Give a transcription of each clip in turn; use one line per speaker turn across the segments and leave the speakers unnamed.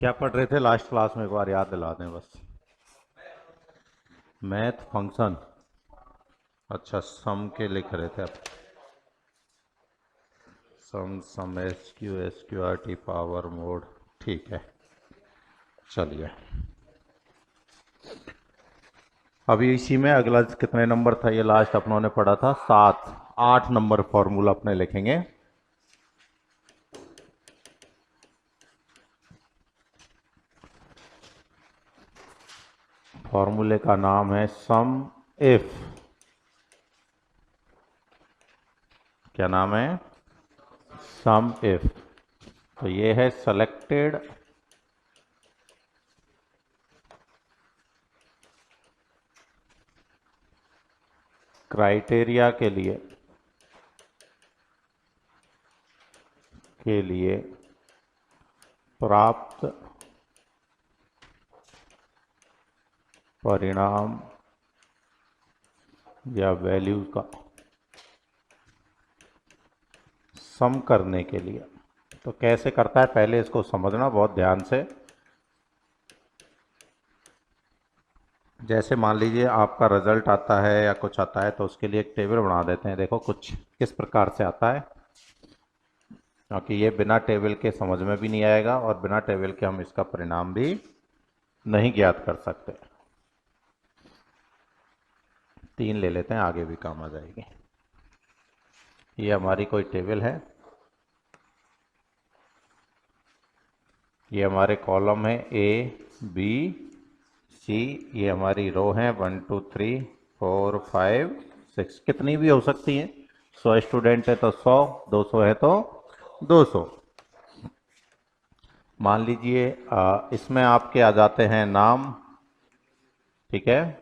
क्या पढ़ रहे थे लास्ट क्लास में? एक बार याद दिला दें बस। Math function. अच्छा, सम के लिख रहे थे आप। Sum S Q R T power mode. ठीक है, चलिए। अभी इसी में अगला कितने नंबर था? ये लास्ट अपनों ने पढ़ा था 7। 8 नंबर फॉर्मूला अपने लिखेंगे। फॉर्मूले का नाम है सम इफ। क्या नाम है? सम इफ। तो ये है सेलेक्टेड क्राइटेरिया के लिए प्राप्त परिणाम या वैल्यू का सम करने के लिए। तो कैसे करता है पहले इसको समझना बहुत ध्यान से। जैसे मान लीजिए आपका रिजल्ट आता है या कुछ आता है तो उसके लिए एक टेबल बना देते हैं। देखो कुछ किस प्रकार से आता है, क्योंकि ये बिना टेबल के समझ में भी नहीं आएगा और बिना टेबल के हम इसका परिणाम भी नहीं ज्ञात कर सकते। 3 ले लेते हैं, आगे भी काम आ जाएगी। ये हमारी कोई टेबल है, ये हमारे कॉलम है ए बी सी, ये हमारी रो है 1 2 3 4 5 6, कितनी भी हो सकती हैं। 100 स्टूडेंट है तो 100, 200 है तो 200। मान लीजिए इसमें आपके आ जाते हैं नाम, ठीक है।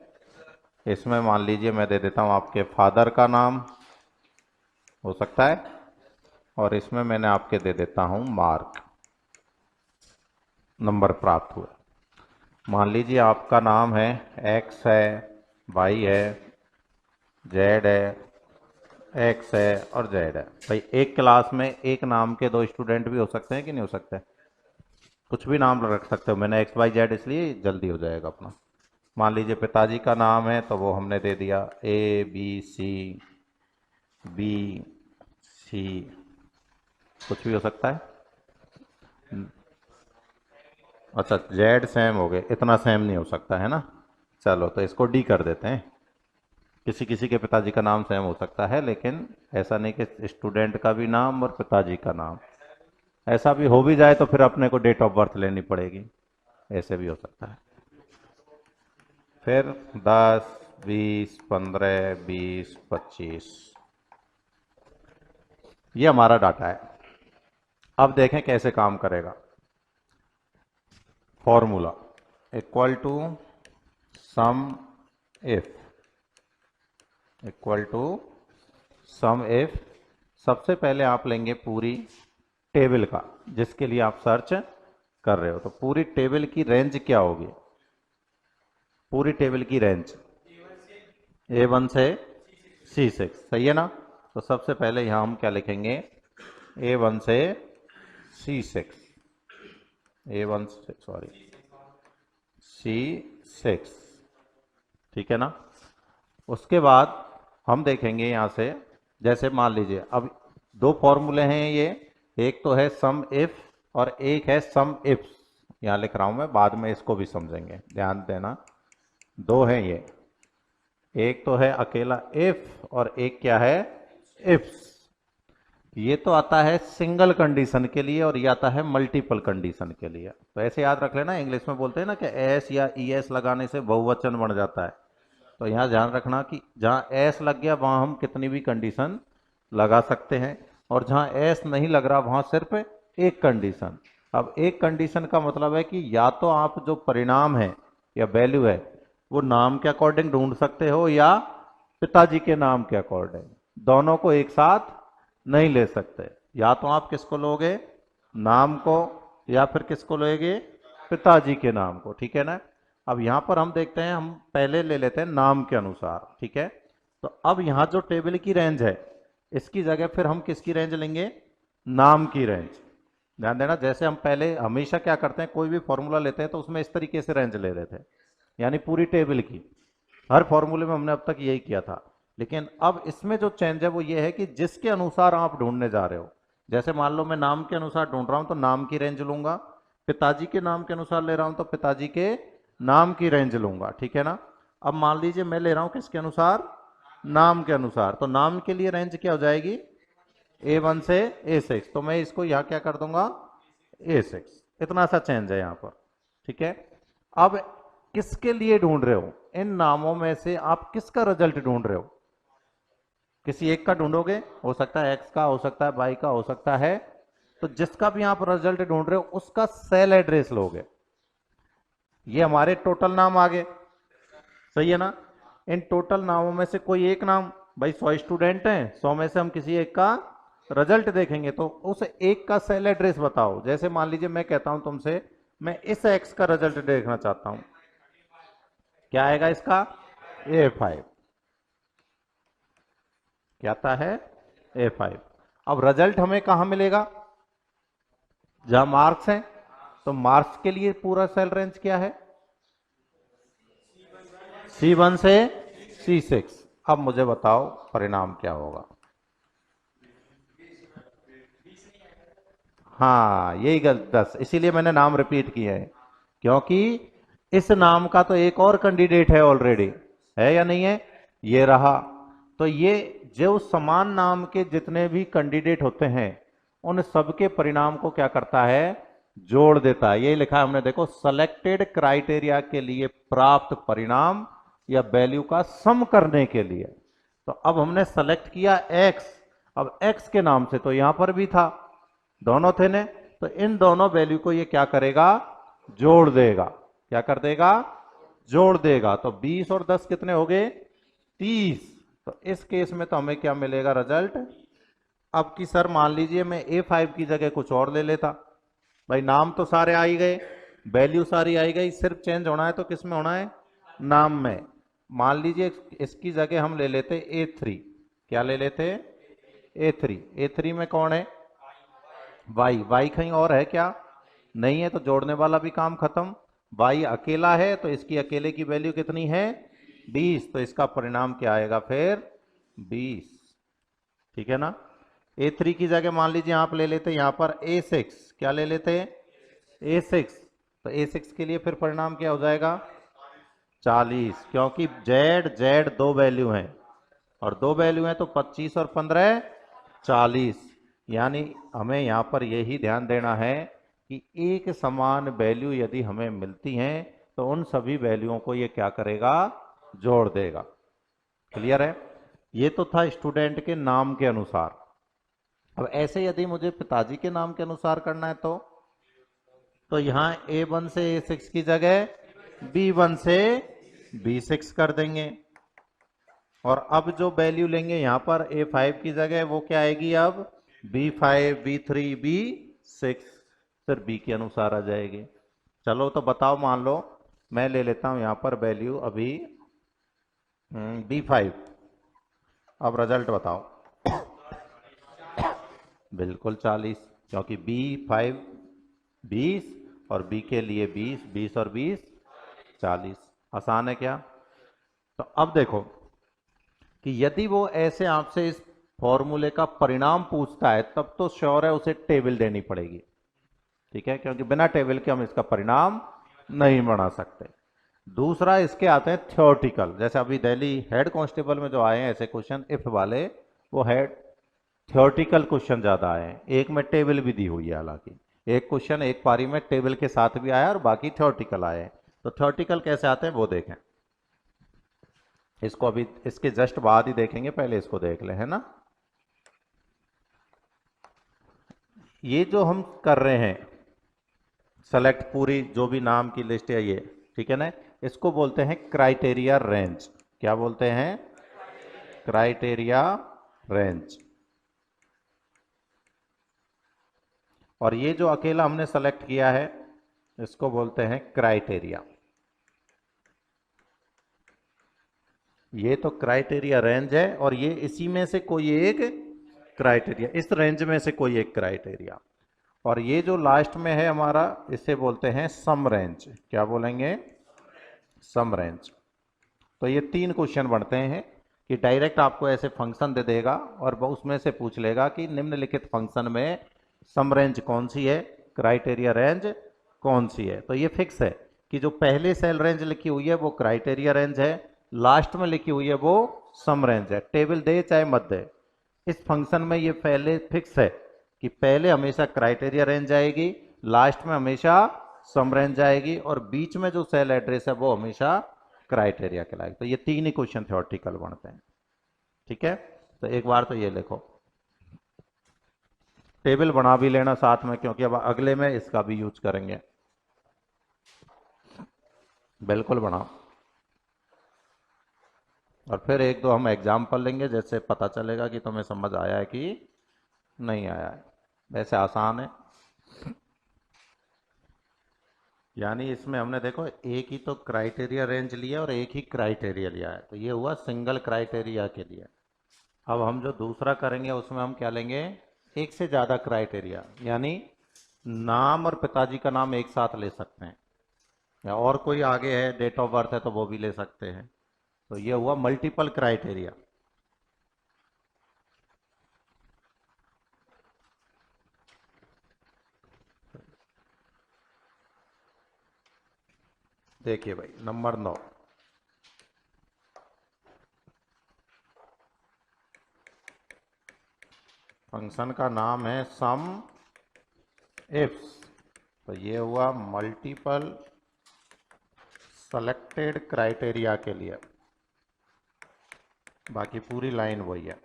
इसमें मान लीजिए मैं दे देता हूं आपके फादर का नाम, हो सकता है। और इसमें मैंने आपके दे देता हूं मार्क, नंबर प्राप्त हुए। मान लीजिए आपका नाम है एक्स है, वाई है, जेड है, एक्स है और जेड है। भाई एक क्लास में एक नाम के 2 स्टूडेंट भी हो सकते हैं कि नहीं हो सकते? कुछ भी नाम रख सकते हो। मैंने एक्स वाई जेड इसलिए जल्दी हो जाएगा अपना। मान लीजिए पिताजी का नाम है तो वो हमने दे दिया A B C, B C, कुछ भी हो सकता है। अच्छा, जेड सेम हो गए, इतना सेम नहीं हो सकता है ना। चलो तो इसको डी कर देते हैं। किसी किसी के पिताजी का नाम सेम हो सकता है, लेकिन ऐसा नहीं कि स्टूडेंट का भी नाम और पिताजी का नाम। ऐसा भी हो भी जाए तो फिर अपने को डेट ऑफ बर्थ लेनी पड़ेगी, ऐसे भी हो सकता है। फिर 10 20 15 20 25, ये हमारा डाटा है। अब देखें कैसे काम करेगा। Formula equal to sum if, equal to sum if. सबसे पहले आप लेंगे पूरी टेबल का जिसके लिए आप सर्च कर रहे हो। तो पूरी टेबल की रेंज क्या होगी? पूरी टेबल की रेंज A1 से C6, सही है ना। तो सबसे पहले यहां हम क्या लिखेंगे? A1 से C6, A1 से सॉरी C6, ठीक है ना। उसके बाद हम देखेंगे यहां से, जैसे मान लीजिए अब 2 फॉर्मूले हैं ये। एक तो है सम इफ और एक है सम इफ्स। यहां लिख रहा हूं मैं, बाद में इसको भी समझेंगे, ध्यान देना। 2 हैं ये, एक तो है अकेला इफ और एक क्या है? इफ्स। ये तो आता है सिंगल कंडीशन के लिए और ये आता है मल्टीपल कंडीशन के लिए। तो ऐसे याद रख लेना, इंग्लिश में बोलते हैं ना कि एस या ई एस लगाने से बहुवचन बन जाता है। तो यहाँ ध्यान रखना कि जहाँ एस लग गया वहाँ हम कितनी भी कंडीशन लगा सकते हैं, और जहाँ एस नहीं लग रहा वहाँ सिर्फ एक कंडीशन। अब एक कंडीशन का मतलब है कि या तो आप जो परिणाम है या वैल्यू है वो नाम के अकॉर्डिंग ढूंढ सकते हो या पिताजी के नाम के अकॉर्डिंग। दोनों को एक साथ नहीं ले सकते। या तो आप किसको लोगे? नाम को, या फिर किसको लोगे? पिताजी के नाम को, ठीक है ना। अब यहां पर हम देखते हैं, हम पहले ले लेते हैं नाम के अनुसार, ठीक है। तो अब यहां जो टेबल की रेंज है इसकी जगह फिर हम किसकी रेंज लेंगे? नाम की रेंज। ध्यान देना, जैसे हम पहले हमेशा क्या करते हैं, कोई भी फॉर्मूला लेते हैं तो उसमें इस तरीके से रेंज ले रहे थे, यानी पूरी टेबल की। हर फॉर्मूले में हमने अब तक यही किया था। लेकिन अब इसमें जो चेंज है वो ये है कि जिसके अनुसार आप ढूंढने जा रहे हो, जैसे मान लो मैं नाम के अनुसार ढूंढ रहा हूं तो नाम की रेंज लूंगा, पिताजी के नाम के अनुसार ले रहा हूं तो पिताजी के नाम की रेंज लूंगा, ठीक है ना। अब मान लीजिए मैं ले रहा हूं किसके अनुसार, नाम के अनुसार, तो नाम के लिए रेंज क्या हो जाएगी, A1 से A6, तो मैं इसको यहां क्या कर दूंगा, A6। इतना सा चेंज है यहां पर, ठीक है। अब किसके लिए ढूंढ रहे हो, इन नामों में से आप किसका रिजल्ट ढूंढ रहे हो, किसी एक का ढूंढोगे, हो सकता है एक्स का, हो सकता है वाई का, हो सकता है, तो जिसका भी आप रिजल्ट ढूंढ रहे हो उसका सेल एड्रेस लोगे। ये हमारे टोटल नाम आ गए, सही है ना। इन टोटल नामों में से कोई एक नाम, भाई 100 स्टूडेंट हैं, 100 में से हम किसी एक का रिजल्ट देखेंगे, तो उस एक का सेल एड्रेस बताओ। जैसे मान लीजिए मैं कहता हूं तुमसे, मैं इस एक्स का रिजल्ट देखना चाहता हूं, क्या आएगा इसका, A5, क्या आता है, A5। अब रिजल्ट हमें कहां मिलेगा, जहां मार्क्स हैं, तो मार्क्स के लिए पूरा सेल रेंज क्या है, C1 से C6। अब मुझे बताओ परिणाम क्या होगा। हाँ यही गलत 10, इसीलिए मैंने नाम रिपीट किया है, क्योंकि इस नाम का तो एक और कैंडिडेट है ऑलरेडी, है या नहीं है, ये रहा। तो ये जो समान नाम के जितने भी कैंडिडेट होते हैं उन सबके परिणाम को क्या करता है, जोड़ देता है। ये लिखा है हमने, देखो, सेलेक्टेड क्राइटेरिया के लिए प्राप्त परिणाम या वैल्यू का सम करने के लिए। तो अब हमने सेलेक्ट किया एक्स, अब एक्स के नाम से तो यहां पर भी था, दोनों थे ने, तो इन दोनों वैल्यू को ये क्या करेगा, जोड़ देगा। क्या कर देगा, जोड़ देगा। तो 20 और 10 कितने हो गए, 30। तो इस केस में तो हमें क्या मिलेगा रिजल्ट। अब की सर मान लीजिए मैं A5 की जगह कुछ और ले लेता, भाई नाम तो सारे आ ही गए, वैल्यू सारी आई गई, सिर्फ चेंज होना है तो किस में होना है, नाम में। मान लीजिए इसकी जगह हम ले लेते A3, क्या ले लेते, A3। A3 में कौन है, वाई, वाई कहीं और है क्या, नहीं है, तो जोड़ने वाला भी काम खत्म। वाई अकेला है तो इसकी अकेले की वैल्यू कितनी है, 20, तो इसका परिणाम क्या आएगा फिर, 20, ठीक है ना। A3 की जगह मान लीजिए आप ले लेते यहां पर A6, क्या ले लेते, A6, तो A6 के लिए फिर परिणाम क्या हो जाएगा, 40, क्योंकि जेड जेड दो वैल्यू हैं, और दो वैल्यू हैं तो 25 और 15 40। यानी हमें यहां पर यही ध्यान देना है कि एक समान वैल्यू यदि हमें मिलती हैं तो उन सभी वैल्यूओं को ये क्या करेगा, जोड़ देगा। क्लियर है। ये तो था स्टूडेंट के नाम के अनुसार। अब ऐसे यदि मुझे पिताजी के नाम के अनुसार करना है तो यहां A1 से A6 की जगह B1 से B6 कर देंगे, और अब जो वैल्यू लेंगे यहां पर A5 की जगह वो क्या आएगी, अब B5 B3 B6, फिर B के अनुसार आ जाएगी। चलो तो बताओ, मान लो मैं ले लेता हूं यहां पर वैल्यू अभी B5, अब रिजल्ट बताओ। बिल्कुल 40, क्योंकि B5 20 और B के लिए 20, 20 और 20 40। आसान है क्या। तो अब देखो कि यदि वो ऐसे आपसे इस फॉर्मूले का परिणाम पूछता है तब तो श्योर है उसे टेबल देनी पड़ेगी, ठीक है, क्योंकि बिना टेबल के हम इसका परिणाम नहीं बना सकते। दूसरा इसके आते हैं थ्योरेटिकल, जैसे अभी दिल्ली हेड कांस्टेबल में जो आए हैं ऐसे क्वेश्चन इफ वाले, वो हेड थ्योरेटिकल क्वेश्चन ज्यादा आए हैं। एक में टेबल भी दी हुई है, हालांकि एक क्वेश्चन एक पारी में टेबल के साथ भी आया और बाकी थ्योरेटिकल आए हैं। तो थ्योरेटिकल कैसे आते हैं वो देखें, इसको अभी इसके जस्ट बाद ही देखेंगे, पहले इसको देख ले, है ना। ये जो हम कर रहे हैं सेलेक्ट पूरी जो भी नाम की लिस्ट है ये, ठीक है ना, इसको बोलते हैं क्राइटेरिया रेंज। क्या बोलते हैं, क्राइटेरिया रेंज। और ये जो अकेला हमने सेलेक्ट किया है इसको बोलते हैं क्राइटेरिया। ये तो क्राइटेरिया रेंज है और ये इसी में से कोई एक क्राइटेरिया, इस रेंज में से कोई एक क्राइटेरिया। और ये जो लास्ट में है हमारा, इसे बोलते हैं सम रेंज। क्या बोलेंगे? सम रेंज। तो ये 3 क्वेश्चन बनते हैं कि डायरेक्ट आपको ऐसे फंक्शन दे देगा और वो उसमें से पूछ लेगा कि निम्नलिखित फंक्शन में सम रेंज कौन सी है, क्राइटेरिया रेंज कौन सी है। तो ये फिक्स है कि जो पहले सेल रेंज लिखी हुई है वो क्राइटेरिया रेंज है, लास्ट में लिखी हुई है वो सम रेंज है। टेबल दे चाहे मत दे, इस फंक्शन में ये पहले फिक्स है कि पहले हमेशा क्राइटेरिया रेंज आएगी, लास्ट में हमेशा सम रेंज आएगी, और बीच में जो सेल एड्रेस है वो हमेशा क्राइटेरिया कहलाएगा। तो ये 3 ही क्वेश्चन थ्योरेटिकल बनते हैं। ठीक है, तो एक बार तो ये लिखो, टेबल बना भी लेना साथ में, क्योंकि अब अगले में इसका भी यूज करेंगे। बिल्कुल बनाओ, और फिर एक दो हम एग्जाम्पल लेंगे, जैसे पता चलेगा कि तुम्हें समझ आया है कि नहीं आया है। वैसे आसान है, यानी इसमें हमने देखो एक ही तो क्राइटेरिया रेंज लिया और एक ही क्राइटेरिया लिया है, तो ये हुआ सिंगल क्राइटेरिया के लिए। अब हम जो दूसरा करेंगे उसमें हम क्या लेंगे, एक से ज़्यादा क्राइटेरिया, यानी नाम और पिताजी का नाम एक साथ ले सकते हैं, या और कोई आगे है, डेट ऑफ बर्थ है तो वो भी ले सकते हैं। तो ये हुआ मल्टीपल क्राइटेरिया। देखिए भाई, नंबर 9, फंक्शन का नाम है सम इफ्स। तो ये हुआ मल्टीपल सेलेक्टेड क्राइटेरिया के लिए, बाकी पूरी लाइन वही है,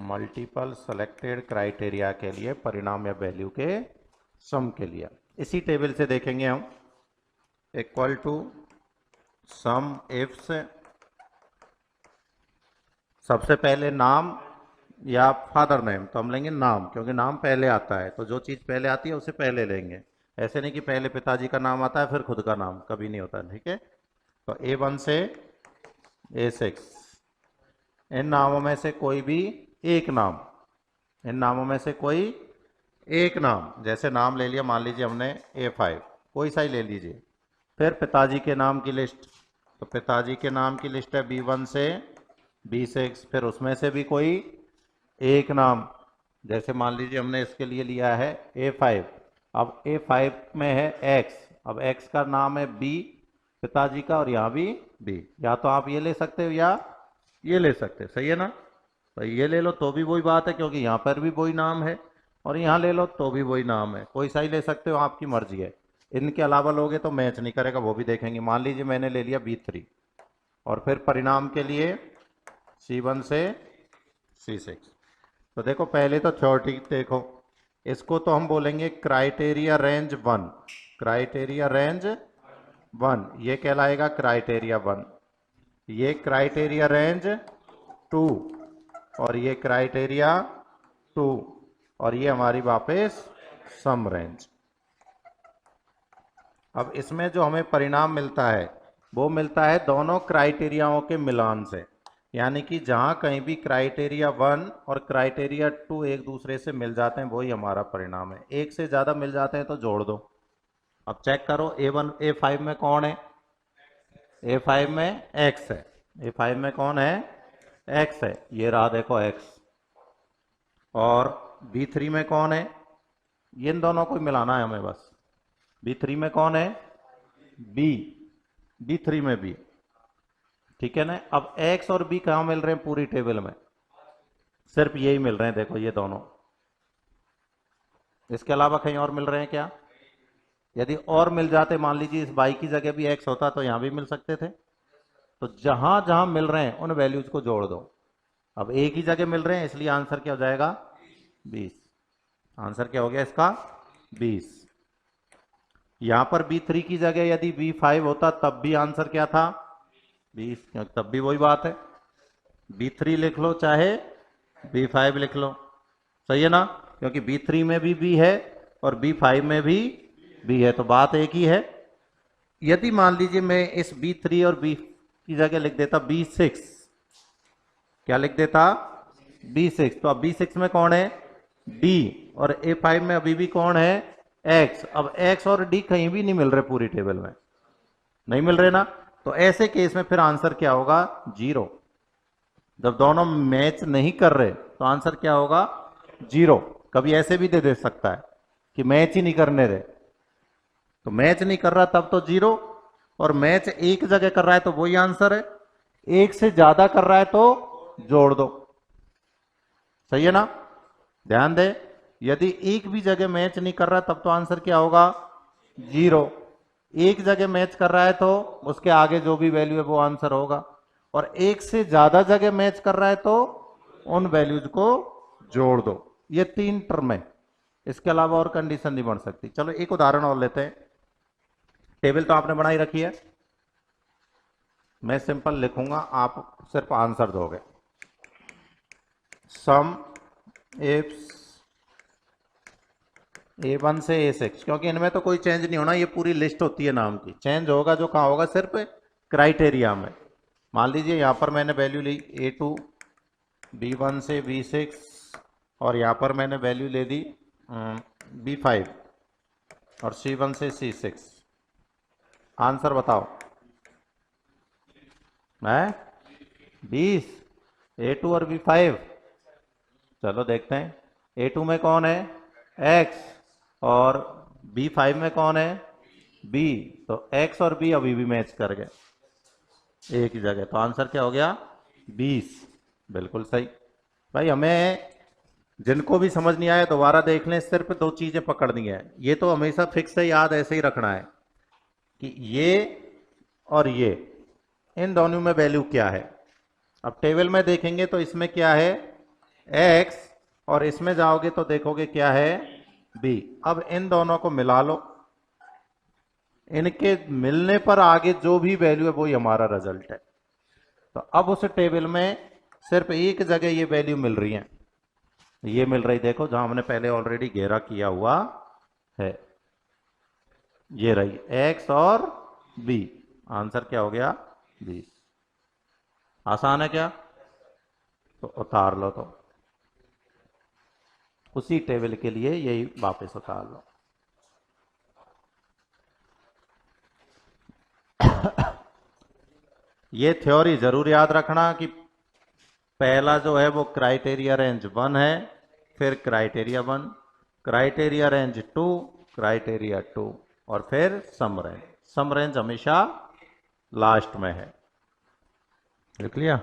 मल्टीपल सेलेक्टेड क्राइटेरिया के लिए, परिणाम या वैल्यू के सम के लिए। इसी टेबल से देखेंगे हम, इक्वल टू सम इफ्स, सबसे पहले नाम या फादर नेम, तो हम लेंगे नाम, क्योंकि नाम पहले आता है, तो जो चीज़ पहले आती है उसे पहले लेंगे। ऐसे नहीं कि पहले पिताजी का नाम आता है फिर खुद का नाम, कभी नहीं होता। ठीक है, तो A1 से A6, इन नामों में से कोई भी एक नाम, इन नामों में से कोई एक नाम, जैसे नाम ले लिया, मान लीजिए हमने A5, कोई सा ही ले लीजिए। फिर पिताजी के नाम की लिस्ट, तो पिताजी के नाम की लिस्ट है B1 से B6, फिर उसमें से भी कोई एक नाम, जैसे मान लीजिए हमने इसके लिए लिया है A5। अब A5 में है X, अब X का नाम है B पिताजी का, और यहाँ भी B, या तो आप ये ले सकते हो या ये ले सकते हो, सही है ना। तो ये ले लो तो भी वही बात है, क्योंकि यहाँ पर भी वही नाम है, और यहाँ ले लो तो भी वही नाम है, कोई सा ही ले सकते हो, आपकी मर्जी है। इनके अलावा लोगे तो मैच नहीं करेगा, वो भी देखेंगे। मान लीजिए मैंने ले लिया B3, और फिर परिणाम के लिए C1 से C6। तो देखो पहले तो थ्योरेटिक देखो, इसको तो हम बोलेंगे क्राइटेरिया रेंज 1, क्राइटेरिया रेंज 1, ये कहलाएगा क्राइटेरिया 1, ये क्राइटेरिया रेंज 2, और ये क्राइटेरिया 2, और ये हमारी वापस सम रेंज। अब इसमें जो हमें परिणाम मिलता है वो मिलता है दोनों क्राइटेरियाओं के मिलान से, यानी कि जहां कहीं भी क्राइटेरिया 1 और क्राइटेरिया 2 एक दूसरे से मिल जाते हैं वही हमारा परिणाम है। एक से ज्यादा मिल जाते हैं तो जोड़ दो। अब चेक करो, A5 में कौन है, A5 में X है, A5 में कौन है, X है, ये रहा देखो X। और B3 में कौन है, इन दोनों को मिलाना है हमें बस। B3 में कौन है, B, B3 में B, ठीक है ना। अब X और B कहां मिल रहे हैं पूरी टेबल में, सिर्फ यही मिल रहे हैं, देखो ये दोनों, इसके अलावा कहीं और मिल रहे हैं क्या? यदि और मिल जाते, मान लीजिए इस बाई की जगह भी X होता तो यहां भी मिल सकते थे। तो जहां जहां मिल रहे हैं उन वैल्यूज को जोड़ दो। अब एक ही जगह मिल रहे हैं, इसलिए आंसर क्या हो जाएगा, 20। आंसर क्या हो गया इसका, 20। यहां पर B3 की जगह यदि B5 होता तब भी आंसर क्या था, 20, क्योंकि तब भी वही बात है, B3 लिख लो चाहे B5 लिख लो, सही है ना, क्योंकि B3 में भी B है और B5 में भी B है, तो बात एक ही है। यदि मान लीजिए मैं इस B3 और B की जगह लिख देता B6, क्या लिख देता, B6, तो अब B6 में कौन है, डी, और A5 में अभी भी कौन है, एक्स। अब एक्स और डी कहीं भी नहीं मिल रहे पूरी टेबल में, नहीं मिल रहे ना, तो ऐसे केस में फिर आंसर क्या होगा, जीरो। जब दोनों मैच नहीं कर रहे तो आंसर क्या होगा, जीरो। कभी ऐसे भी दे सकता है कि मैच ही नहीं करने रहे, तो मैच नहीं कर रहा तब तो जीरो, और मैच एक जगह कर रहा है तो वही आंसर है, एक से ज्यादा कर रहा है तो जोड़ दो। सही है ना, ध्यान दे, यदि एक भी जगह मैच नहीं कर रहा तब तो आंसर क्या होगा, जीरो। एक जगह मैच कर रहा है तो उसके आगे जो भी वैल्यू है वो आंसर होगा, और एक से ज्यादा जगह मैच कर रहा है तो उन वैल्यूज को जोड़ दो। ये तीन टर्म है, इसके अलावा और कंडीशन नहीं बन सकती। चलो एक उदाहरण और लेते हैं। टेबल तो आपने बनाई रखी है, मैं सिंपल लिखूंगा, आप सिर्फ आंसर दोगे। सम इफ A1 से A6, क्योंकि इनमें तो कोई चेंज नहीं होना, ये पूरी लिस्ट होती है नाम की, चेंज होगा जो कहाँ होगा, सिर्फ क्राइटेरिया में। मान लीजिए यहां पर मैंने वैल्यू ली A2, B1 से B6, और यहां पर मैंने वैल्यू ले दी B5, और C1 से C6। आंसर बताओ है 20, A2 और B5। चलो देखते हैं, A2 में कौन है, X, और B5 में कौन है, B। तो X और B अभी भी मैच कर गए एक ही जगह, तो आंसर क्या हो गया, 20। बिल्कुल सही। भाई हमें जिनको भी समझ नहीं आया दोबारा देख लें, सिर्फ दो चीजें पकड़नी है, ये तो हमेशा फिक्स है, याद ऐसे ही रखना है कि ये और ये, इन दोनों में वैल्यू क्या है। अब टेबल में देखेंगे तो इसमें क्या है, x, और इसमें जाओगे तो देखोगे क्या है, b। अब इन दोनों को मिला लो, इनके मिलने पर आगे जो भी वैल्यू है वही हमारा रिजल्ट है। तो अब उस टेबल में सिर्फ एक जगह ये वैल्यू मिल रही है, ये मिल रही, देखो जहां हमने पहले ऑलरेडी घेरा किया हुआ है, ये रही x और b। आंसर क्या हो गया, 20। आसान है क्या, तो उतार लो, तो उसी टेबल के लिए यही वापस उतार लो। ये थ्योरी जरूर याद रखना कि पहला जो है वो क्राइटेरिया रेंज 1 है, फिर क्राइटेरिया 1, क्राइटेरिया रेंज 2, क्राइटेरिया 2, और फिर सम रेंज। सम रेंज हमेशा लास्ट में है। लिख लिया।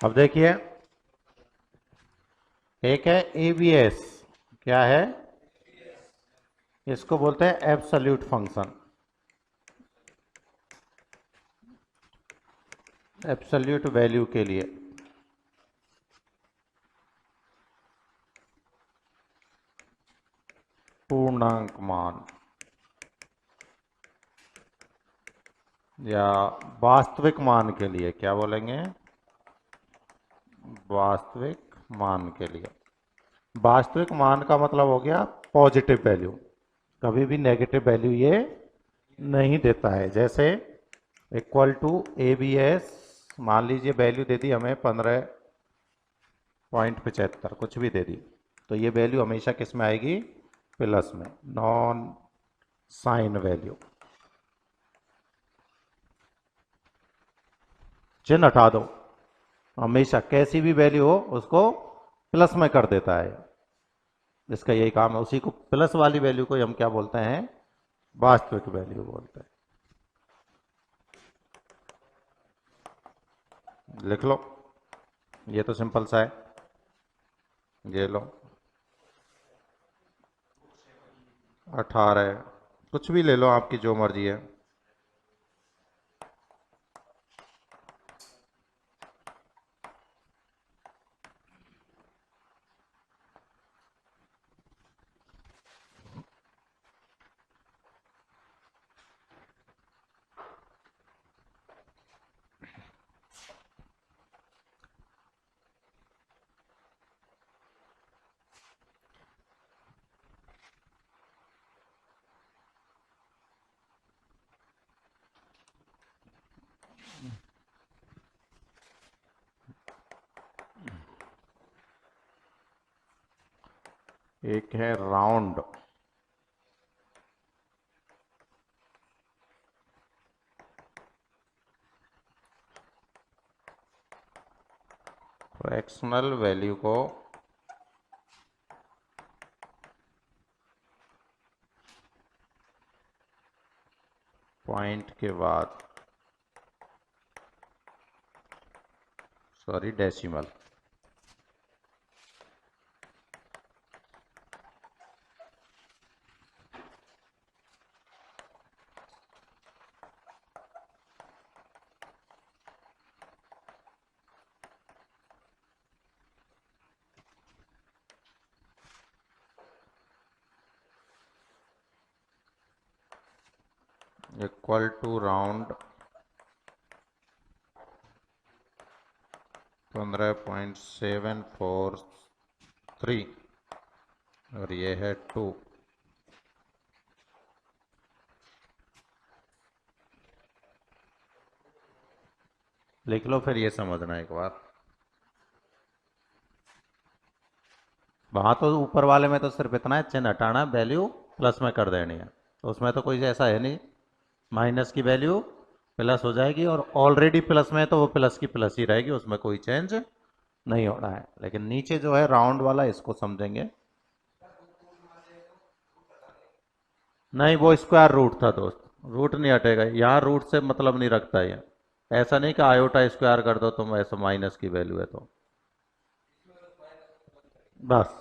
अब देखिए, एक है एबीएस, क्या है, इसको बोलते हैं एब्सोल्यूट फंक्शन। एब्सोल्यूट वैल्यू के लिए पूर्णांक मान या वास्तविक मान के लिए, क्या बोलेंगे, वास्तविक मान के लिए। वास्तविक मान का मतलब हो गया पॉजिटिव वैल्यू, कभी भी नेगेटिव वैल्यू ये नहीं देता है। जैसे equal to A B S, मान लीजिए वैल्यू दे दी हमें 15.75, कुछ भी दे दी, तो ये वैल्यू हमेशा किस में आएगी, प्लस में, नॉन साइन वैल्यू। चिन्ह हटा दो, हमेशा कैसी भी वैल्यू हो उसको प्लस में कर देता है, इसका यही काम है। उसी को प्लस वाली वैल्यू को हम क्या बोलते हैं, वास्तविक वैल्यू बोलते हैं। लिख लो, ये तो सिंपल सा है, ये लो 18, कुछ भी ले लो आपकी जो मर्जी है। एक है राउंड, फ्रैक्शनल वैल्यू को पॉइंट के बाद, sorry decimal, equal to round 15.743 और ये है 2। लिख लो, फिर ये समझना एक बार। वहां तो ऊपर वाले में तो सिर्फ इतना है, चिन्ह हटाना है, वैल्यू प्लस में कर देनी है, तो उसमें तो कोई ऐसा है नहीं, माइनस की वैल्यू प्लस हो जाएगी, और ऑलरेडी प्लस में है तो वो प्लस की प्लस ही रहेगी, उसमें कोई चेंज नहीं होना है। लेकिन नीचे जो है राउंड वाला, इसको समझेंगे। नहीं, वो स्क्वायर रूट था दोस्त, रूट नहीं हटेगा यहाँ, रूट से मतलब नहीं रखता है। ऐसा नहीं कि आयोटा स्क्वायर कर दो तुम, ऐसा माइनस की वैल्यू है तो बस।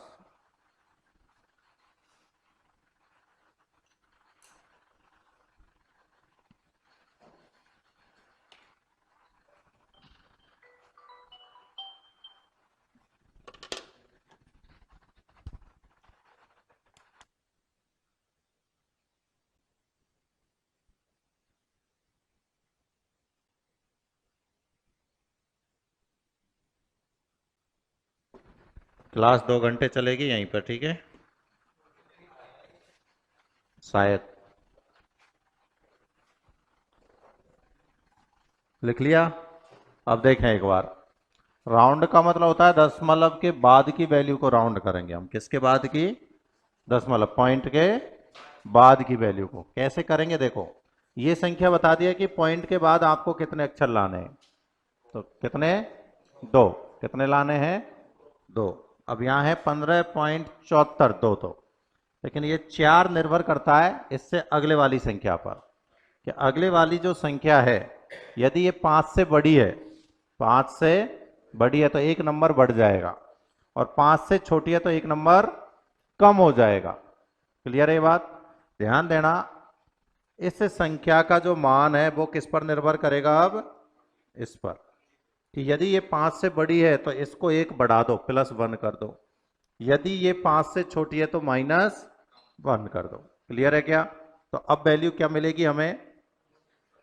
क्लास 2 घंटे चलेगी यहीं पर, ठीक है शायद। लिख लिया। अब देखें एक बार, राउंड का मतलब होता है दशमलव के बाद की वैल्यू को राउंड करेंगे हम। किसके बाद की? दशमलव पॉइंट के बाद की वैल्यू को। कैसे करेंगे? देखो, ये संख्या बता दिया कि पॉइंट के बाद आपको कितने अक्षर लाने हैं, तो कितने? 2। कितने लाने हैं? 2। अब यहां है 15.74, 2 तो, लेकिन ये 4 निर्भर करता है इससे अगले वाली संख्या पर, कि अगले वाली जो संख्या है यदि ये 5 से बड़ी है, 5 से बड़ी है तो एक नंबर बढ़ जाएगा, और 5 से छोटी है तो एक नंबर कम हो जाएगा। क्लियर है ये बात? ध्यान देना, इस संख्या का जो मान है वो किस पर निर्भर करेगा? अब इस पर, कि यदि ये 5 से बड़ी है तो इसको एक बढ़ा दो, +1 कर दो, यदि ये 5 से छोटी है तो -1 कर दो। क्लियर है क्या? तो अब वैल्यू क्या मिलेगी हमें?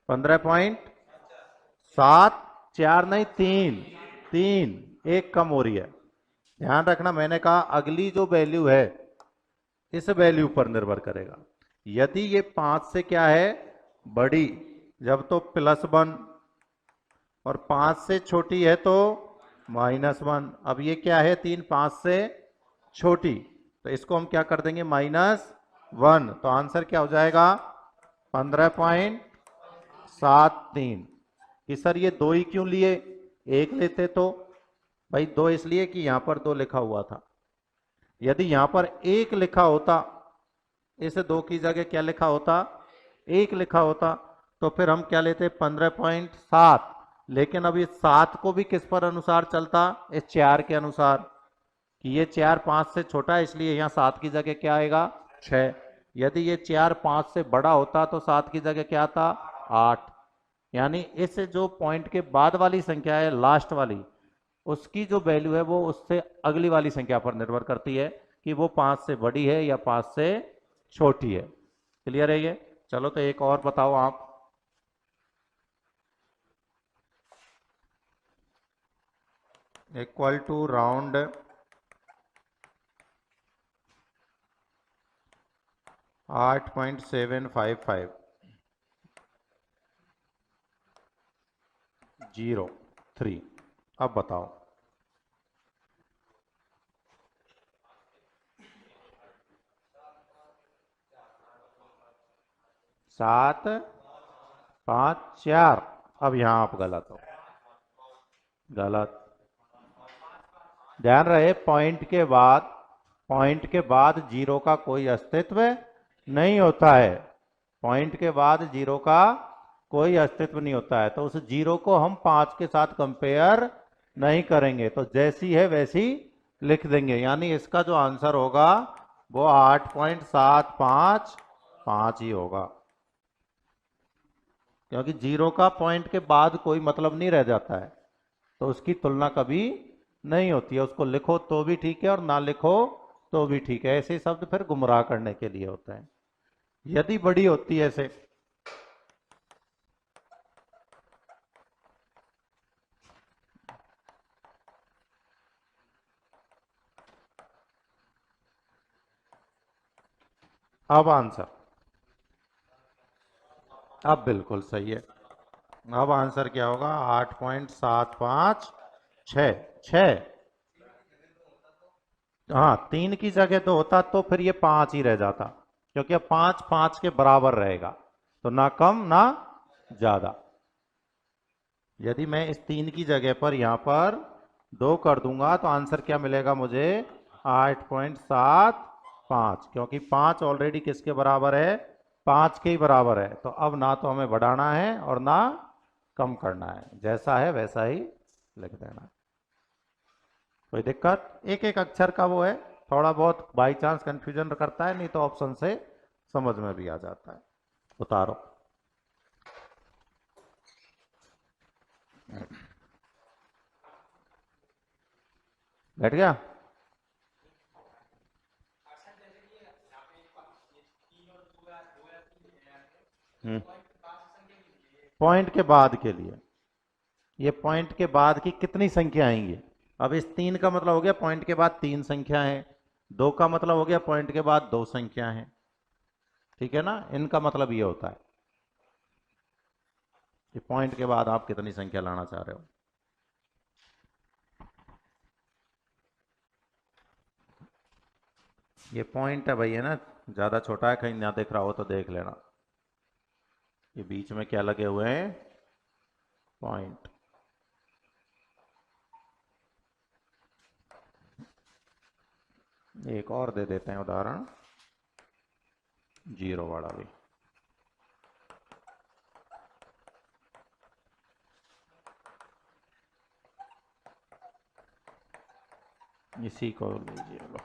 15.7, 4 नहीं 3, 3, एक कम हो रही है। ध्यान रखना, मैंने कहा अगली जो वैल्यू है इस वैल्यू पर निर्भर करेगा। यदि ये 5 से क्या है? बड़ी, जब तो +1, और 5 से छोटी है तो -1। अब ये क्या है? 3 5 से छोटी, तो इसको हम क्या कर देंगे? -1। तो आंसर क्या हो जाएगा? 15.73। कि सर ये 2 ही क्यों लिए, 1 लेते तो? भाई 2 इसलिए कि यहां पर 2 लिखा हुआ था। यदि यहां पर 1 लिखा होता, इस 2 की जगह क्या लिखा होता? 1 लिखा होता, तो फिर हम क्या लेते? 15.7। लेकिन अब इस 7 को भी किस पर अनुसार चलता? इस 4 के अनुसार, कि ये 4 5 से छोटा है, इसलिए यहाँ 7 की जगह क्या आएगा? 6। यदि ये 4 5 से बड़ा होता तो 7 की जगह क्या था? 8। यानी इस जो पॉइंट के बाद वाली संख्या है, लास्ट वाली, उसकी जो वैल्यू है वो उससे अगली वाली संख्या पर निर्भर करती है, कि वो 5 से बड़ी है या 5 से छोटी है। क्लियर है ये? चलो तो एक और बताओ आप। Equal to round 8.755 03। अब बताओ। 7 5 4। अब यहां आप गलत हो, गलत। ध्यान रहे पॉइंट के बाद जीरो का कोई अस्तित्व नहीं होता है। पॉइंट के बाद जीरो का कोई अस्तित्व नहीं होता है, तो उस जीरो को हम 5 के साथ कंपेयर नहीं करेंगे, तो जैसी है वैसी लिख देंगे। यानी इसका जो आंसर होगा वो 8.755 ही होगा, क्योंकि जीरो का पॉइंट के बाद कोई मतलब नहीं रह जाता है, तो उसकी तुलना कभी नहीं होती है। उसको लिखो तो भी ठीक है और ना लिखो तो भी ठीक है। ऐसे शब्द फिर गुमराह करने के लिए होते हैं। यदि बड़ी होती है ऐसे, अब आंसर, अब बिल्कुल सही है। अब आंसर क्या होगा? 8.756 6। हाँ, 3 की जगह तो होता तो फिर ये 5 ही रह जाता, क्योंकि अब 5 5 के बराबर रहेगा, तो ना कम ना ज्यादा। यदि मैं इस 3 की जगह पर यहां पर 2 कर दूंगा तो आंसर क्या मिलेगा मुझे? 8.75, क्योंकि 5 ऑलरेडी किसके बराबर है? 5 के ही बराबर है। तो अब ना तो हमें बढ़ाना है और ना कम करना है, जैसा है वैसा ही लिख देना है। कोई दिक्कत? एक एक अक्षर का वो है, थोड़ा बहुत बाई चांस कंफ्यूजन करता है, नहीं तो ऑप्शन से समझ में भी आ जाता है। उतारो। बैठ गया? पॉइंट के बाद के लिए, ये पॉइंट के बाद की कितनी संख्या आएंगी? अब इस 3 का मतलब हो गया पॉइंट के बाद 3 संख्या है, 2 का मतलब हो गया पॉइंट के बाद 2 संख्या है। ठीक है ना? इनका मतलब ये होता है कि पॉइंट के बाद आप कितनी संख्या लाना चाह रहे हो। ये पॉइंट है भाई, है ना? ज्यादा छोटा है, कहीं ना देख रहा हो तो देख लेना। ये बीच में क्या लगे हुए हैं? पॉइंट। एक और दे देते हैं उदाहरण, जीरो वाला भी। इसी को लीजिए लो।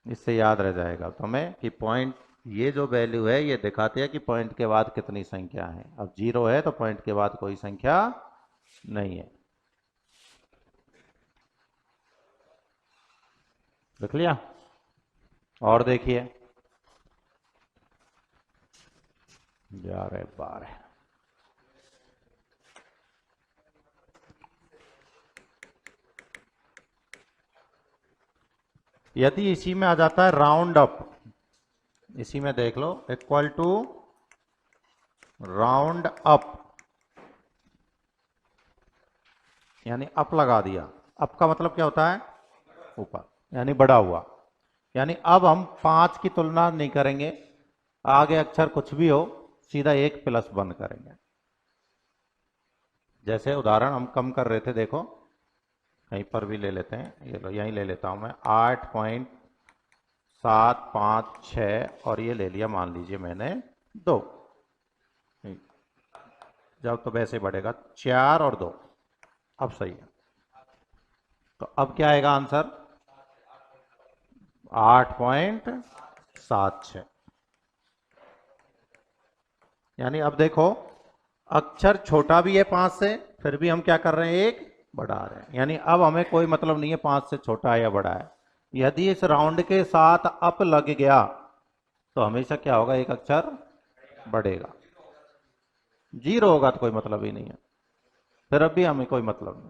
इससे याद रह जाएगा तुम्हें कि पॉइंट, ये जो वैल्यू है ये दिखाती है कि पॉइंट के बाद कितनी संख्या है। अब जीरो है तो पॉइंट के बाद कोई संख्या नहीं है। देख लिया? और देखिए, 11 12। यदि इसी में आ जाता है राउंड अप, इसी में देख लो, इक्वल टू राउंड अप, यानी अप लगा दिया। अप का मतलब क्या होता है? ऊपर, यानी बढ़ा हुआ। यानी अब हम 5 की तुलना नहीं करेंगे, आगे अक्षर कुछ भी हो, सीधा एक प्लस वन करेंगे। जैसे उदाहरण हम कम कर रहे थे, देखो कहीं पर भी ले लेते हैं, ये लो यहीं ले लेता हूं मैं, 8.756 और ये ले लिया मान लीजिए मैंने 2। जब तो वैसे बढ़ेगा 4 और 2। अब सही है। तो अब क्या आएगा आंसर? 8.76। यानी अब देखो, अक्षर छोटा भी है 5 से, फिर भी हम क्या कर रहे हैं? एक बढ़ा रहे हैं। यानी अब हमें कोई मतलब नहीं है 5 से छोटा है या बड़ा है। यदि इस राउंड के साथ अप लग गया तो हमेशा क्या होगा? एक अक्षर बढ़ेगा। जीरो होगा तो कोई मतलब ही नहीं है, फिर अब भी हमें कोई मतलब नहीं।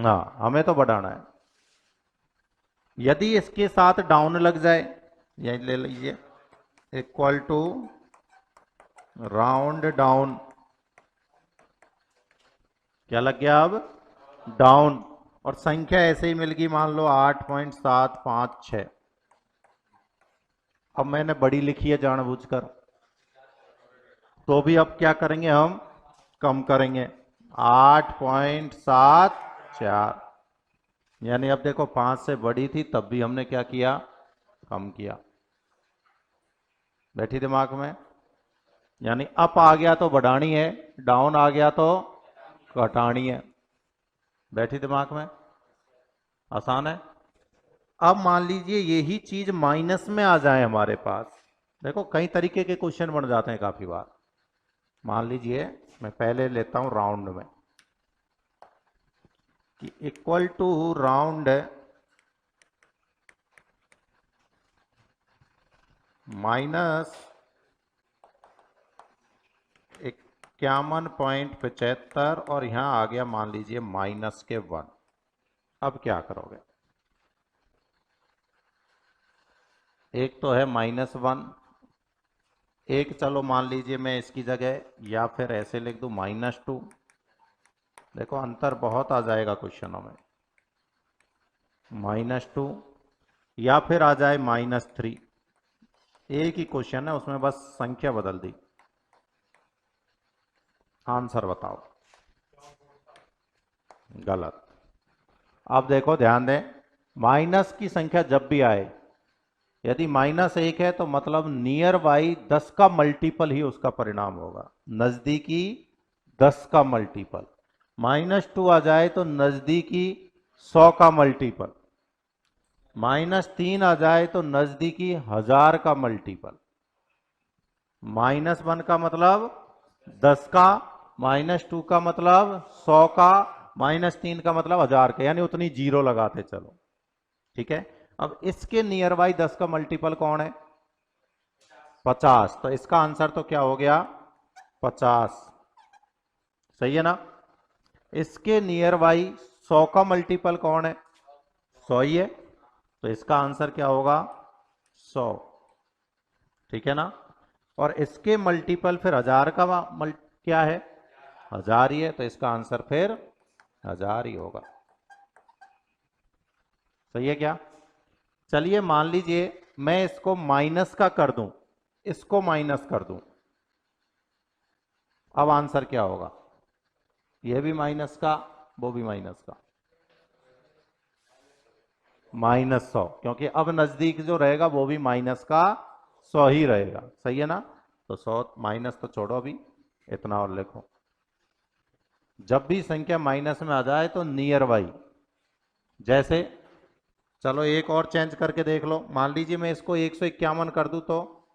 हाँ, हमें तो बढ़ाना है। यदि इसके साथ डाउन लग जाए, यही ले लीजिए, इक्वल टू राउंड डाउन, क्या लग गया अब? डाउन। और संख्या ऐसे ही मिल गई, मान लो 8.756। अब मैंने बड़ी लिखी है जानबूझकर, तो भी अब क्या करेंगे हम, कम करेंगे। 8.74, यानी अब देखो 5 से बड़ी थी तब भी हमने क्या किया, कम किया। बैठी दिमाग में? यानी अप आ गया तो बढ़ानी है, डाउन आ गया तो घटानी है। बैठी दिमाग में? आसान है। अब मान लीजिए यही चीज माइनस में आ जाए हमारे पास। देखो कई तरीके के क्वेश्चन बन जाते हैं काफी बार। मान लीजिए मैं पहले लेता हूं राउंड में, कि इक्वल टू राउंड माइनस 51.75, और यहां आ गया मान लीजिए माइनस के 1। अब क्या करोगे? एक तो है -1, एक चलो मान लीजिए मैं इसकी जगह या फिर ऐसे लिख दूं -2। देखो अंतर बहुत आ जाएगा क्वेश्चनों में। -2 या फिर आ जाए -3। एक ही क्वेश्चन है, उसमें बस संख्या बदल दी। आंसर बताओ। गलत। अब देखो ध्यान दें, माइनस की संख्या जब भी आए, यदि -1 है तो मतलब नियर बाई 10 का मल्टीपल ही उसका परिणाम होगा, नजदीकी 10 का मल्टीपल। -2 आ जाए तो नजदीकी 100 का मल्टीपल। -3 आ जाए तो नजदीकी 1000 का मल्टीपल। -1 का मतलब 10 का, -2 का मतलब 100 का, -3 का मतलब 1000 का, यानी उतनी जीरो लगाते चलो। ठीक है। अब इसके नियर बाई 10 का मल्टीपल कौन है? 50। तो इसका आंसर तो क्या हो गया? 50। सही है ना? इसके नियर बाई 100 का मल्टीपल कौन है? 100 ही है, तो इसका आंसर क्या होगा? 100। ठीक है ना? और इसके मल्टीपल फिर 1000 का क्या है? 1000 ही है, तो इसका आंसर फिर 1000 ही होगा। सही है क्या? चलिए मान लीजिए मैं इसको माइनस का कर दूं, इसको माइनस कर दूं, अब आंसर क्या होगा? ये भी माइनस का, वो भी माइनस का, -100, क्योंकि अब नजदीक जो रहेगा वो भी माइनस का 100 ही रहेगा। सही है ना? तो 100 माइनस तो छोड़ो, अभी इतना और लिखो। जब भी संख्या माइनस में आ जाए तो नियर बाई, जैसे चलो एक और चेंज करके देख लो, मान लीजिए मैं इसको 151 कर दूं तो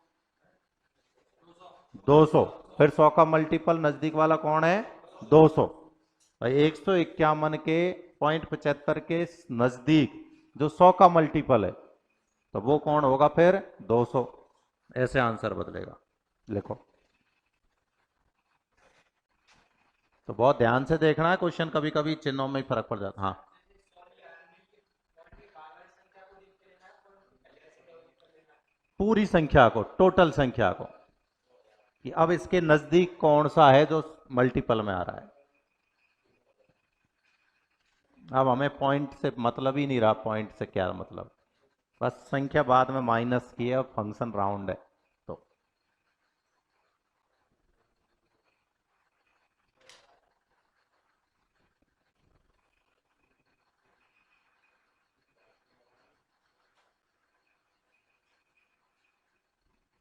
200, फिर 100 का मल्टीपल नजदीक वाला कौन है? 200। भाई 151 के 0.75 के नजदीक जो 100 का मल्टीपल है, तो वो कौन होगा फिर? 200। ऐसे आंसर बदलेगा। लिखो। तो बहुत ध्यान से देखना है क्वेश्चन, कभी कभी चिन्हों में ही फर्क पड़ जाता। हाँ, पूरी संख्या को, टोटल संख्या को, कि अब इसके नजदीक कौन सा है जो मल्टीपल में आ रहा है। अब हमें पॉइंट से मतलब ही नहीं रहा, पॉइंट से क्या मतलब, बस संख्या बाद में माइनस की है, अब फंक्शन राउंड है तो।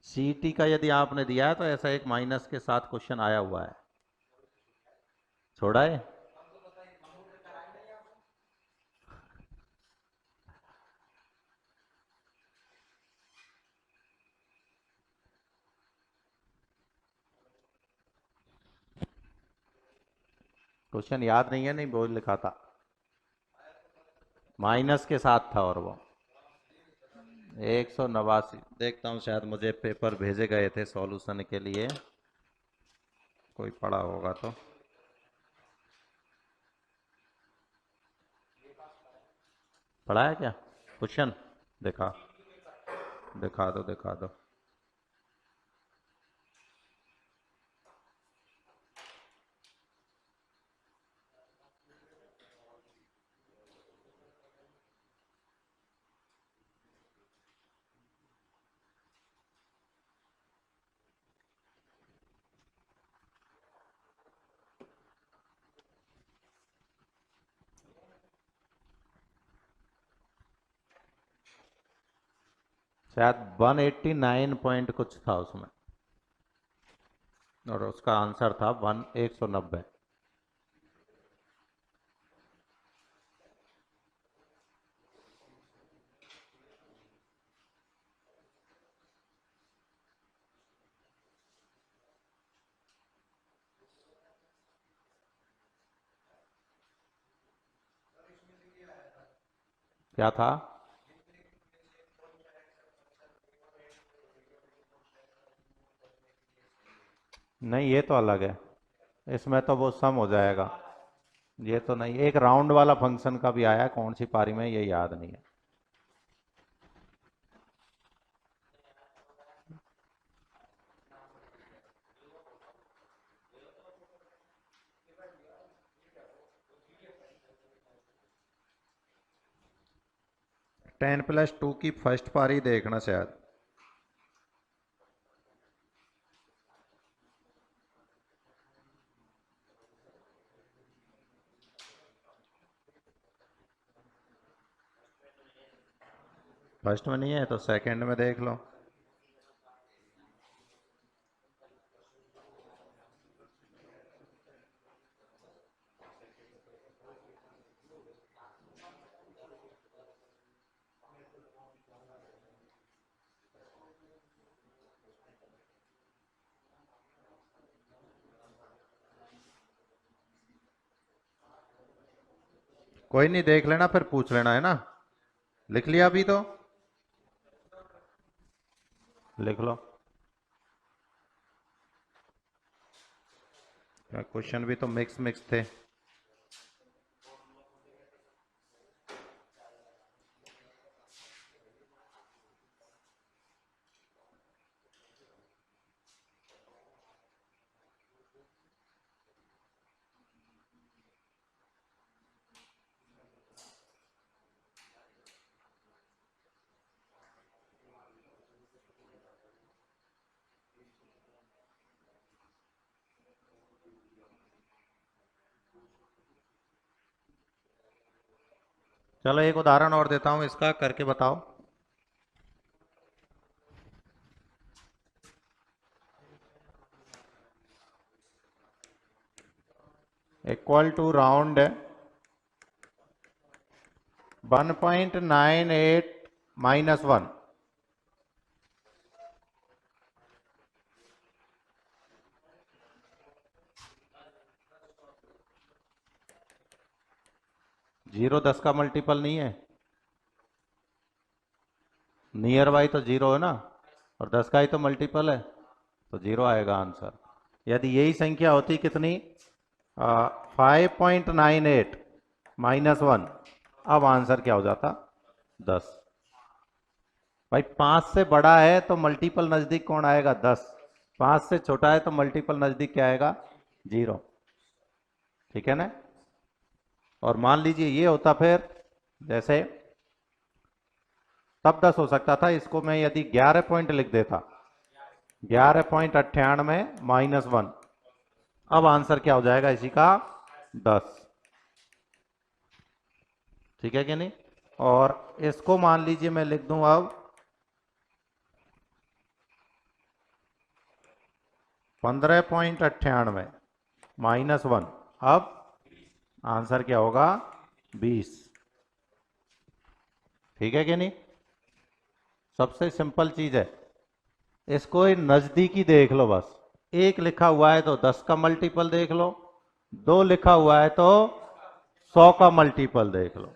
सीटी का यदि आपने दिया है तो ऐसा एक माइनस के साथ क्वेश्चन आया हुआ है, छोड़ा है। क्वेश्चन याद नहीं है? नहीं बोल लिखा था, माइनस के साथ था, और वो 189। देखता हूँ, शायद मुझे पेपर भेजे गए थे सॉल्यूशन के लिए, कोई पढ़ा होगा तो। पढ़ा है क्या क्वेश्चन? दिखा, दिखा दो, दिखा दो। शायद 189 पॉइंट कुछ था उसमें, और उसका आंसर था 190। क्या था? नहीं, ये तो अलग है, इसमें तो वो सम हो जाएगा। ये तो नहीं, एक राउंड वाला फंक्शन का भी आया है, कौन सी पारी में ये याद नहीं है। (10+2) की फर्स्ट पारी देखना शायद। फर्स्ट में नहीं है तो सेकंड में देख लो। कोई नहीं, देख लेना फिर पूछ लेना, है ना? लिख लिया अभी तो? लिख लो। क्वेश्चन भी तो मिक्स मिक्स थे। चलो एक उदाहरण और देता हूं, इसका करके बताओ। Equal to round 1.98 -1। जीरो 10 का मल्टीपल नहीं है, नियर बाई तो जीरो है ना, और 10 का ही तो मल्टीपल है, तो जीरो आएगा आंसर। यदि यही संख्या होती कितनी, 5.98 -1, अब आंसर क्या हो जाता? 10। भाई 5 से बड़ा है तो मल्टीपल नजदीक कौन आएगा? 10। 5 से छोटा है तो मल्टीपल नजदीक क्या आएगा? 0। ठीक है ना? और मान लीजिए ये होता फिर, जैसे तब 10 हो सकता था, इसको मैं यदि 11 पॉइंट लिख देता, 11.98 -1, अब आंसर क्या हो जाएगा इसी का? 10। ठीक है कि नहीं? और इसको मान लीजिए मैं लिख दूं अब 15.98 -1, अब आंसर क्या होगा? 20। ठीक है कि नहीं? सबसे सिंपल चीज है, इसको नजदीकी देख लो बस। एक लिखा हुआ है तो 10 का मल्टीपल देख लो, दो लिखा हुआ है तो 100 का मल्टीपल देख लो।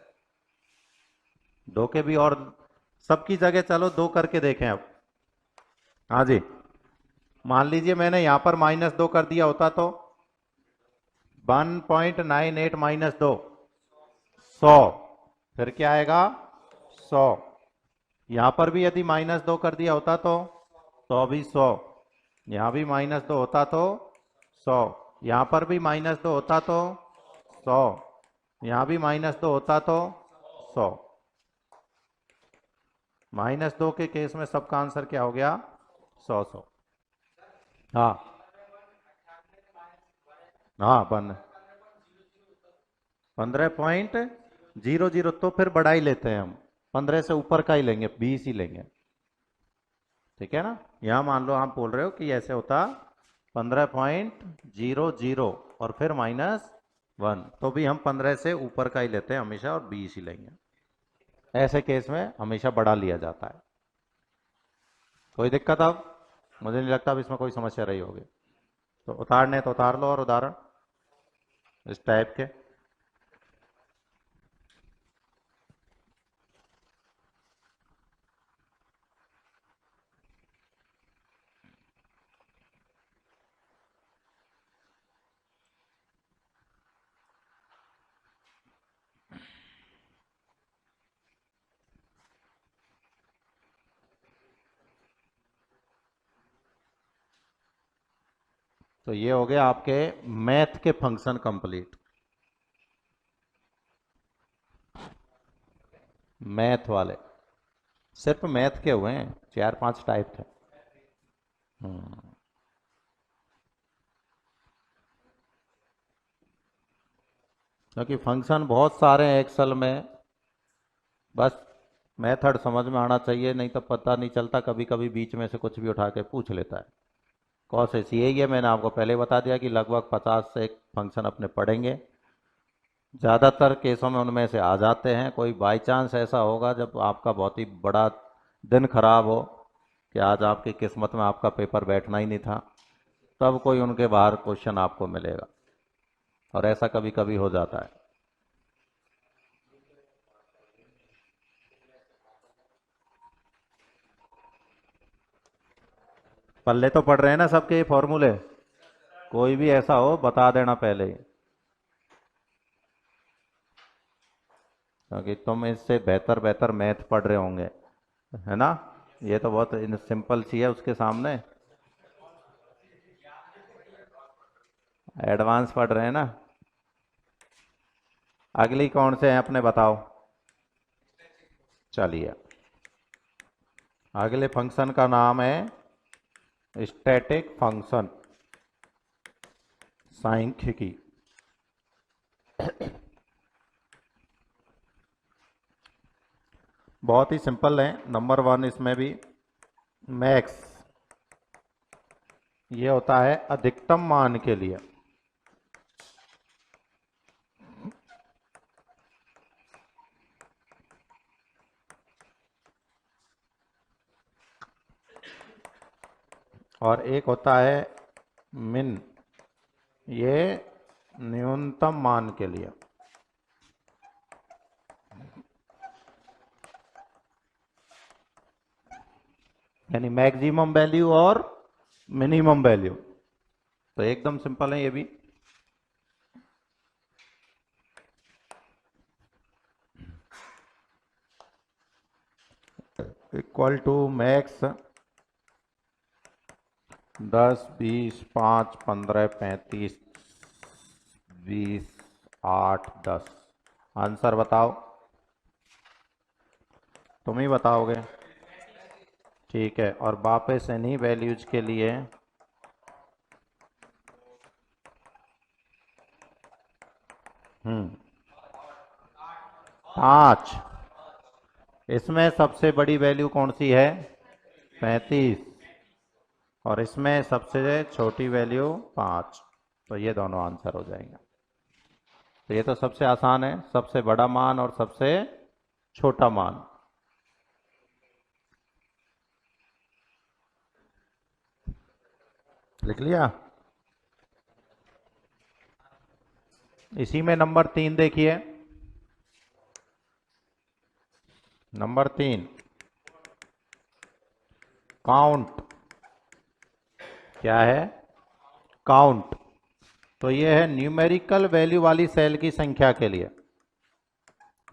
दो के भी, और सबकी जगह चलो दो करके देखें अब। हाँ जी, मान लीजिए मैंने यहां पर -2 कर दिया होता तो 1.98 -2, 100। फिर क्या आएगा? 100। यहां पर भी यदि -2 कर दिया होता तो भी 100। यहां भी -2 होता तो 100। यहां पर भी -2 होता तो 100। यहां भी -2 होता तो 100। -2 के केस में सबका आंसर क्या हो गया? 100 100। हाँ हाँ, 15.00, तो फिर बढ़ा ही लेते हैं हम, 15 से ऊपर का ही लेंगे, 20 ही लेंगे। ठीक है ना। यहाँ मान लो आप बोल रहे हो कि ऐसे होता 15.00 और फिर -1, तो भी हम 15 से ऊपर का ही लेते हैं हमेशा और 20 ही लेंगे। ऐसे केस में हमेशा बड़ा लिया जाता है। कोई दिक्कत? अब मुझे नहीं लगता अब इसमें कोई समस्या रही होगी। तो उतारने तो उतार लो और उदाहरण इस टाइप के। तो ये हो गया आपके मैथ के फंक्शन कंप्लीट। मैथ वाले सिर्फ मैथ के हुए हैं, 4-5 टाइप थे। हम्म, क्योंकि फंक्शन बहुत सारे हैं एक्सेल में, बस मेथड समझ में आना चाहिए, नहीं तो पता नहीं चलता, कभी कभी बीच में से कुछ भी उठा के पूछ लेता है। कॉस ऐसी यही है, मैंने आपको पहले बता दिया कि लगभग 50 से एक फंक्शन अपने पढ़ेंगे। ज़्यादातर केसों में उनमें से आ जाते हैं। कोई बाई चांस ऐसा होगा जब आपका बहुत ही बड़ा दिन खराब हो कि आज आपकी किस्मत में आपका पेपर बैठना ही नहीं था, तब कोई उनके बाहर क्वेश्चन आपको मिलेगा, और ऐसा कभी कभी हो जाता है। पल्ले तो पढ़ रहे हैं ना सबके ये फॉर्मूले? कोई भी ऐसा हो बता देना पहले ही, क्योंकि तुम इससे बेहतर बेहतर मैथ पढ़ रहे होंगे, है ना। ये तो बहुत सिंपल सी है उसके सामने। एडवांस पढ़ रहे हैं ना। अगली कौन से हैं अपने बताओ। चलिए, अगले फंक्शन का नाम है स्टैटिक फंक्शन, सांख्यिकी। बहुत ही सिंपल है। नंबर 1 इसमें भी मैक्स, ये होता है अधिकतम मान के लिए। और एक होता है मिन, ये न्यूनतम मान के लिए। यानी मैक्सिमम वैल्यू और मिनिमम वैल्यू। तो एकदम सिंपल है ये भी। Equal to max 10, 20, 5, 15, 35, 20, 8, 10। आंसर बताओ, तुम ही बताओगे। ठीक है, और वापस इन्हीं वैल्यूज के लिए हम्म 5। इसमें सबसे बड़ी वैल्यू कौन सी है? 35। और इसमें सबसे छोटी वैल्यू 5। तो ये दोनों आंसर हो जाएंगे। तो ये तो सबसे आसान है, सबसे बड़ा मान और सबसे छोटा मान। लिख लिया। इसी में नंबर 3 देखिए। Number 3 count. क्या है? काउंट। तो ये है न्यूमेरिकल वैल्यू वाली सेल की संख्या के लिए।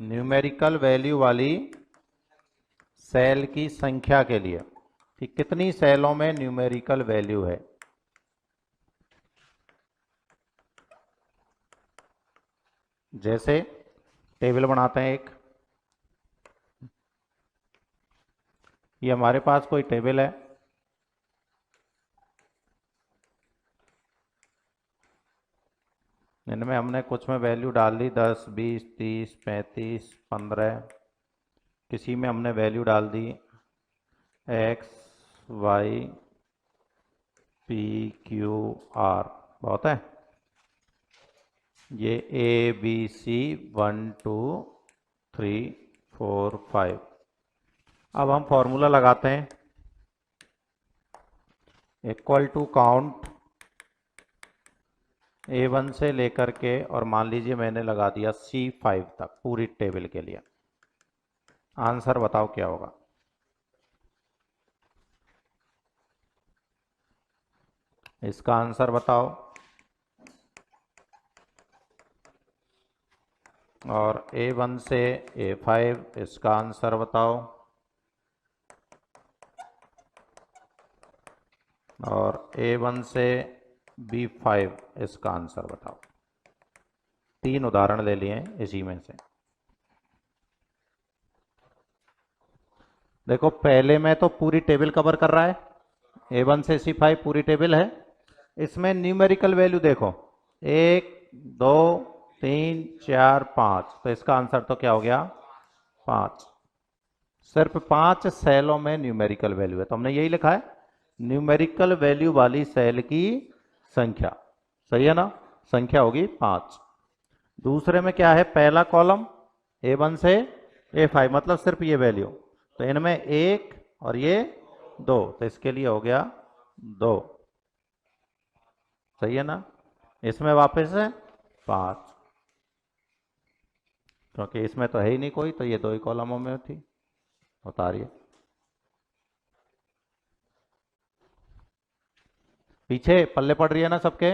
न्यूमेरिकल वैल्यू वाली सेल की संख्या के लिए कि कितनी सेलों में न्यूमेरिकल वैल्यू है। जैसे टेबल बनाते हैं एक, ये हमारे पास कोई टेबल है, इनमें हमने कुछ में वैल्यू डाल दी 10, 20, 30, 35, 15। किसी में हमने वैल्यू डाल दी x, Y P Q R, बहुत है। ये ए बी सी 1 2 3 4 5। अब हम फॉर्मूला लगाते हैं, इक्वल टू काउंट A1 से लेकर के, और मान लीजिए मैंने लगा दिया C5 तक पूरी टेबल के लिए। आंसर बताओ क्या होगा। इसका आंसर बताओ, और A1 से A5 इसका आंसर बताओ, और A1 से B5 इसका आंसर बताओ। 3 उदाहरण ले लिए इसी में से। देखो पहले में तो पूरी टेबल कवर कर रहा है, A1 से C5 पूरी टेबल है। इसमें न्यूमेरिकल वैल्यू देखो 1 2 3 4 5, तो इसका आंसर तो क्या हो गया 5। सिर्फ 5 सेलों में न्यूमेरिकल वैल्यू है, तो हमने यही लिखा है न्यूमेरिकल वैल्यू वाली सेल की संख्या। सही है ना, संख्या होगी 5। दूसरे में क्या है, पहला कॉलम A1 से A5, मतलब सिर्फ ये वैल्यू, तो इनमें 1 और ये 2, तो इसके लिए हो गया 2। सही है ना, इसमें वापस है 5, क्योंकि इसमें तो है ही नहीं कोई, तो ये 2 ही कॉलमों में थी। उतारिए, पीछे पल्ले पड़ रही है ना सबके।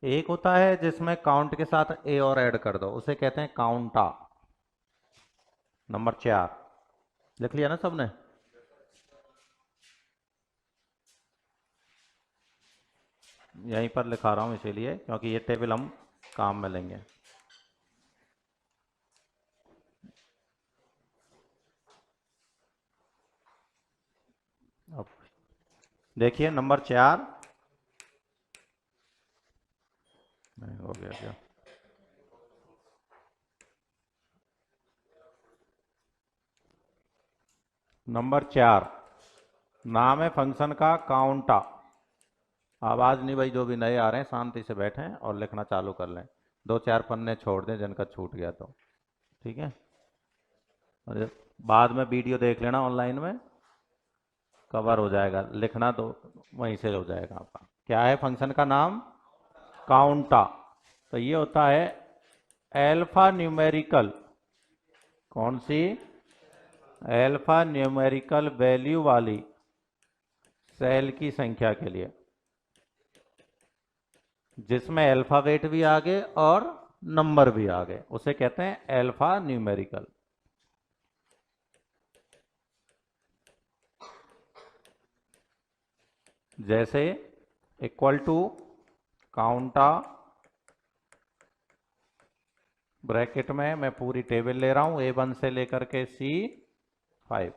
एक होता है जिसमें काउंट के साथ ए और ऐड कर दो, उसे कहते हैं काउंटा। नंबर 4 लिख लिया ना सबने। यहीं पर लिखा रहा हूं इसीलिए, क्योंकि ये टेबल हम काम में लेंगे। अब देखिए नंबर 4 हो गया क्या। नंबर 4 नाम है फंक्शन का काउंटा। आवाज नहीं भाई, जो भी नए आ रहे हैं शांति से बैठें और लिखना चालू कर लें। 2 4 पन्ने छोड़ दें जिनका छूट गया तो, ठीक है। और बाद में वीडियो देख लेना ऑनलाइन में, कवर हो जाएगा, लिखना तो वहीं से हो जाएगा आपका। क्या है फंक्शन का नाम, काउंटा। तो ये होता है एल्फा न्यूमेरिकल, कौन सी, एल्फा न्यूमेरिकल वैल्यू वाली सेल की संख्या के लिए, जिसमें अल्फाबेट भी आगे और नंबर भी आगे, उसे कहते हैं एल्फा न्यूमेरिकल। जैसे इक्वल टू काउंटा, ब्रैकेट में मैं पूरी टेबल ले रहा हूं A1 से लेकर के C5।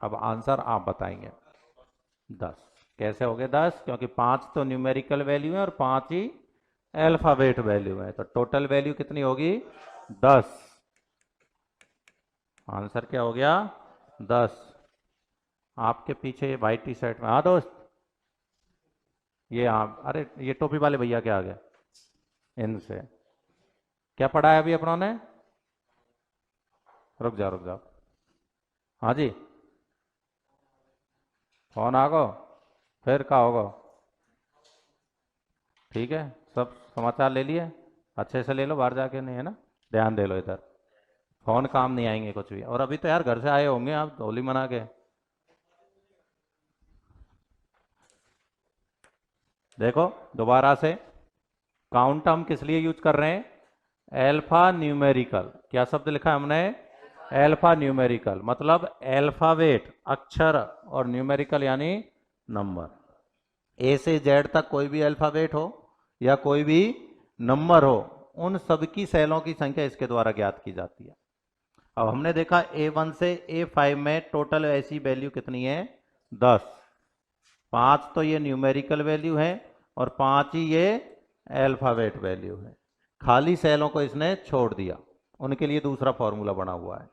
अब आंसर आप बताएंगे। 10 कैसे हो गए 10, क्योंकि 5 तो न्यूमेरिकल वैल्यू है और 5 ही अल्फाबेट वैल्यू है, तो टोटल वैल्यू कितनी होगी 10। आंसर क्या हो गया 10। आपके पीछे व्हाइट टी शर्ट में, हाँ दोस्त, ये हाँ, अरे ये टोपी वाले भैया क्या आ गए, इनसे क्या पढ़ा है अभी अपनों ने। रुक जाओ रुक जाओ, हाँ जी, फोन आ गो, फिर क्या होगा। ठीक है, सब समाचार ले लिए, अच्छे से ले लो, बाहर जाके नहीं है ना, ध्यान दे लो इधर, फोन काम नहीं आएंगे कुछ भी। और अभी तो यार घर से आए होंगे आप होली मना के। देखो दोबारा से, काउंट हम किस लिए यूज कर रहे हैं, एल्फा न्यूमेरिकल। क्या शब्द लिखा है हमने, एल्फा न्यूमेरिकल, मतलब अल्फाबेट अक्षर, और न्यूमेरिकल यानी नंबर। ए से जेड तक कोई भी अल्फाबेट हो या कोई भी नंबर हो, उन सबकी सेलों की संख्या इसके द्वारा ज्ञात की जाती है। अब हमने देखा A1 से A5 में टोटल ऐसी वैल्यू कितनी है 10। 5 तो ये न्यूमेरिकल वैल्यू है और 5 ही ये अल्फाबेट वैल्यू है। खाली सेलों को इसने छोड़ दिया, उनके लिए दूसरा फॉर्मूला बना हुआ है।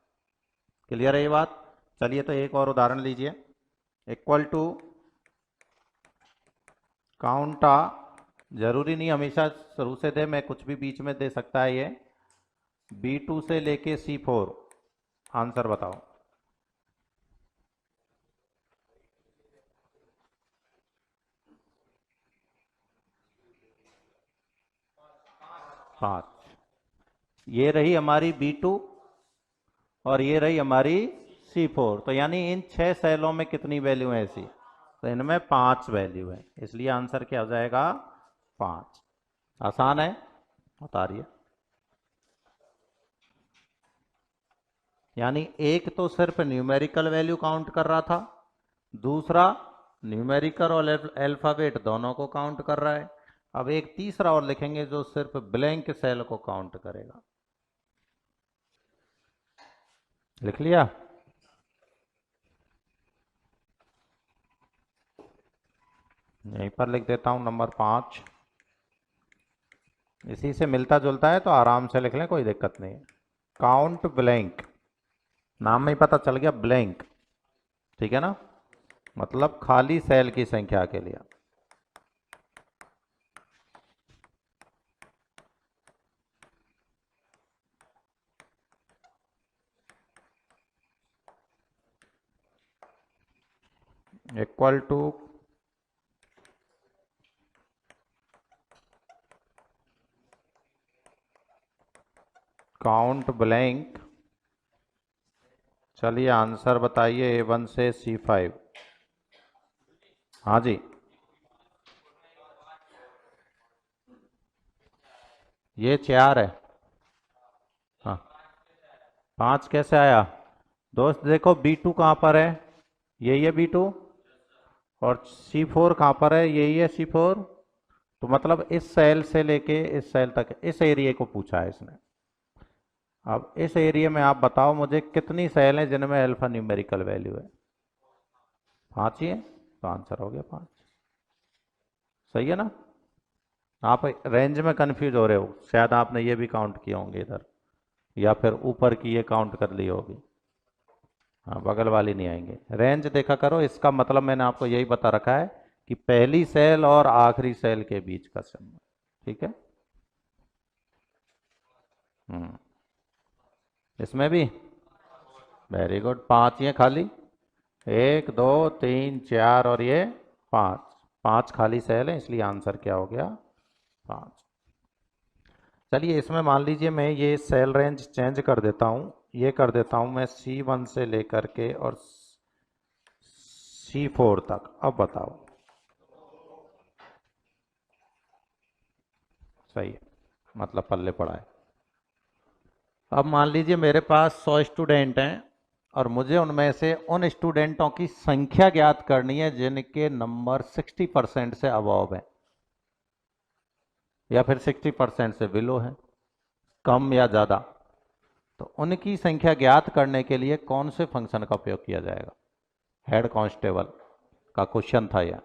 क्लियर है ये बात? चलिए तो एक और उदाहरण लीजिए। इक्वल टू काउंटा, जरूरी नहीं हमेशा शुरू से दे, मैं कुछ भी बीच में दे सकता है ये, B2 से लेके C4। आंसर बताओ। 5। ये रही हमारी B2 और ये रही हमारी C4। तो यानी इन 6 सेलों में कितनी वैल्यू है ऐसी? तो इनमें 5 वैल्यू है, इसलिए आंसर क्या हो जाएगा? 5। आसान है, उतारिए। यानी एक तो सिर्फ न्यूमेरिकल वैल्यू काउंट कर रहा था, दूसरा न्यूमेरिकल और अल्फाबेट दोनों को काउंट कर रहा है। अब एक तीसरा और लिखेंगे जो सिर्फ ब्लैंक सेल को काउंट करेगा। लिख लिया? यहीं पर लिख देता हूं नंबर 5। इसी से मिलता जुलता है तो आराम से लिख लें, कोई दिक्कत नहीं है। काउंट ब्लैंक, नाम में ही पता चल गया ब्लैंक, ठीक है ना, मतलब खाली सेल की संख्या के लिए। Equal to count blank. चलिए आंसर बताइए A1 से C5। हाँ जी, ये 4 है। हाँ, 5 कैसे आया दोस्त? देखो B2 कहाँ पर है? यही है B2। और C4 कहाँ पर है? यही है C4। तो मतलब इस सेल से लेके इस सेल तक, इस एरिया को पूछा है इसने। अब इस एरिया में आप बताओ मुझे कितनी सेल हैं जिनमें अल्फा न्यूमेरिकल वैल्यू है? 5 ही है, तो आंसर हो गया 5। सही है ना? आप रेंज में कंफ्यूज हो रहे हो, शायद आपने ये भी काउंट किए होंगे इधर, या फिर ऊपर की ये काउंट कर ली होगी। हाँ, बगल वाली नहीं आएंगे। रेंज देखा करो, इसका मतलब मैंने आपको यही बता रखा है कि पहली सेल और आखिरी सेल के बीच का संबंध। ठीक है। इसमें भी वेरी गुड, 5 ही है खाली। 1 2 3 4 और ये 5। 5 खाली सेल है, इसलिए आंसर क्या हो गया? 5। चलिए इसमें मान लीजिए मैं ये सेल रेंज चेंज कर देता हूँ, ये कर देता हूँ मैं C1 से लेकर के और C4 तक। अब बताओ। सही है, मतलब पल्ले पड़ा है। अब मान लीजिए मेरे पास 100 स्टूडेंट हैं और मुझे उनमें से उन स्टूडेंटों की संख्या ज्ञात करनी है जिनके नंबर 60% से अबव है या फिर 60% से बिलो है, कम या ज़्यादा। तो उनकी संख्या ज्ञात करने के लिए कौन से फंक्शन का उपयोग किया जाएगा? हेड कांस्टेबल का क्वेश्चन था यह।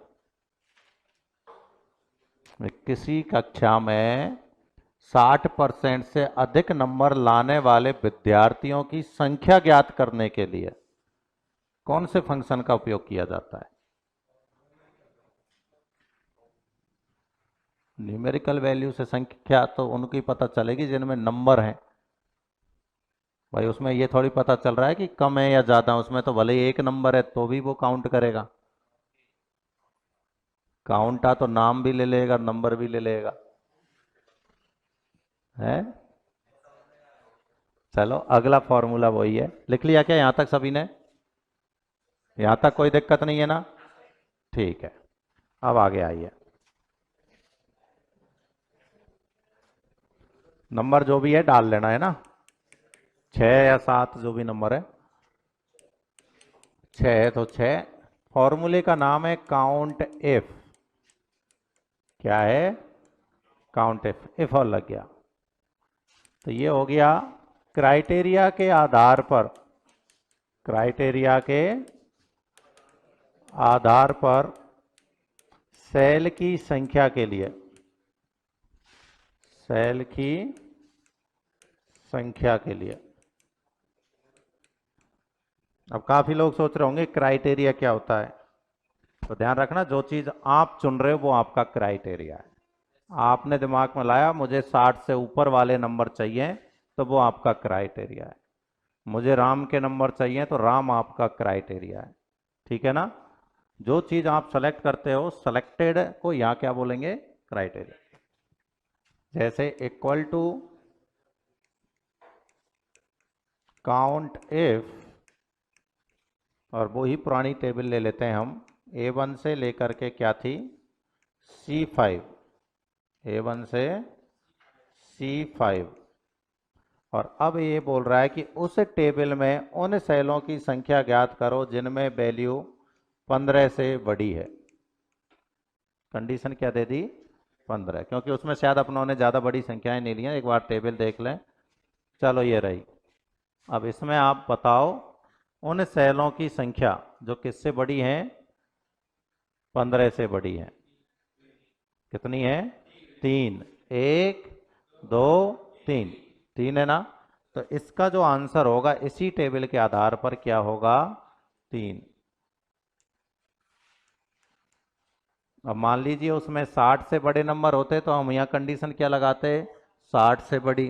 किसी कक्षा में 60% से अधिक नंबर लाने वाले विद्यार्थियों की संख्या ज्ञात करने के लिए कौन से फंक्शन का उपयोग किया जाता है? न्यूमेरिकल वैल्यू से संख्या तो उनकी पता चलेगी जिनमें नंबर हैं भाई, उसमें ये थोड़ी पता चल रहा है कि कम है या ज्यादा। उसमें तो भले ही एक नंबर है तो भी वो काउंट करेगा। काउंटा तो नाम भी ले लेगा, नंबर भी ले लेगा, है। चलो अगला फॉर्मूला वही है। लिख लिया क्या यहां तक सभी ने? यहां तक कोई दिक्कत नहीं है ना? ठीक है, अब आगे आइए। नंबर जो भी है डाल लेना है ना, 6 या 7 जो भी नंबर है। 6 है तो 6। फॉर्मूले का नाम है काउंट इफ। क्या है? Count if. इफ और लग गया तो ये हो गया क्राइटेरिया के आधार पर। क्राइटेरिया के आधार पर सेल की संख्या के लिए, सेल की संख्या के लिए। अब काफी लोग सोच रहे होंगे क्राइटेरिया क्या होता है, तो ध्यान रखना जो चीज आप चुन रहे हो वो आपका क्राइटेरिया है। आपने दिमाग में लाया मुझे 60 से ऊपर वाले नंबर चाहिए, तो वो आपका क्राइटेरिया है। मुझे राम के नंबर चाहिए तो राम आपका क्राइटेरिया है। ठीक है ना। जो चीज आप सेलेक्ट करते हो, सेलेक्टेड को यहाँ क्या बोलेंगे, क्राइटेरिया। जैसे इक्वल टू काउंट इफ, और वो ही पुरानी टेबल ले लेते हैं हम, A1 से लेकर के क्या थी, C5, A1 से C5। और अब ये बोल रहा है कि उस टेबल में उन सेलों की संख्या ज्ञात करो जिनमें वैल्यू 15 से बड़ी है। कंडीशन क्या दे दी, 15, क्योंकि उसमें शायद अपनों ने ज़्यादा बड़ी संख्याएं नहीं ली हैं। एक बार टेबल देख लें। चलो ये रही। अब इसमें आप बताओ उन सेलों की संख्या जो किससे बड़ी हैं, 15 से बड़ी है। कितनी है, 3, 1, 2, 3, 3 है ना। तो इसका जो आंसर होगा इसी टेबल के आधार पर क्या होगा, 3। अब मान लीजिए उसमें 60 से बड़े नंबर होते तो हम यहाँ कंडीशन क्या लगाते, 60 से बड़ी।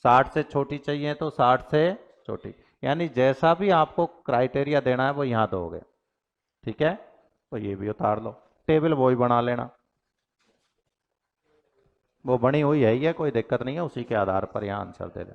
60 से छोटी चाहिए तो 60 से छोटी। यानी जैसा भी आपको क्राइटेरिया देना है वो यहाँ दोगे। ठीक है, तो ये भी उतार लो, टेबल वो ही बना लेना। वो बनी हुई है, ये कोई दिक्कत नहीं है, उसी के आधार पर यहाँ आंसर दे दें।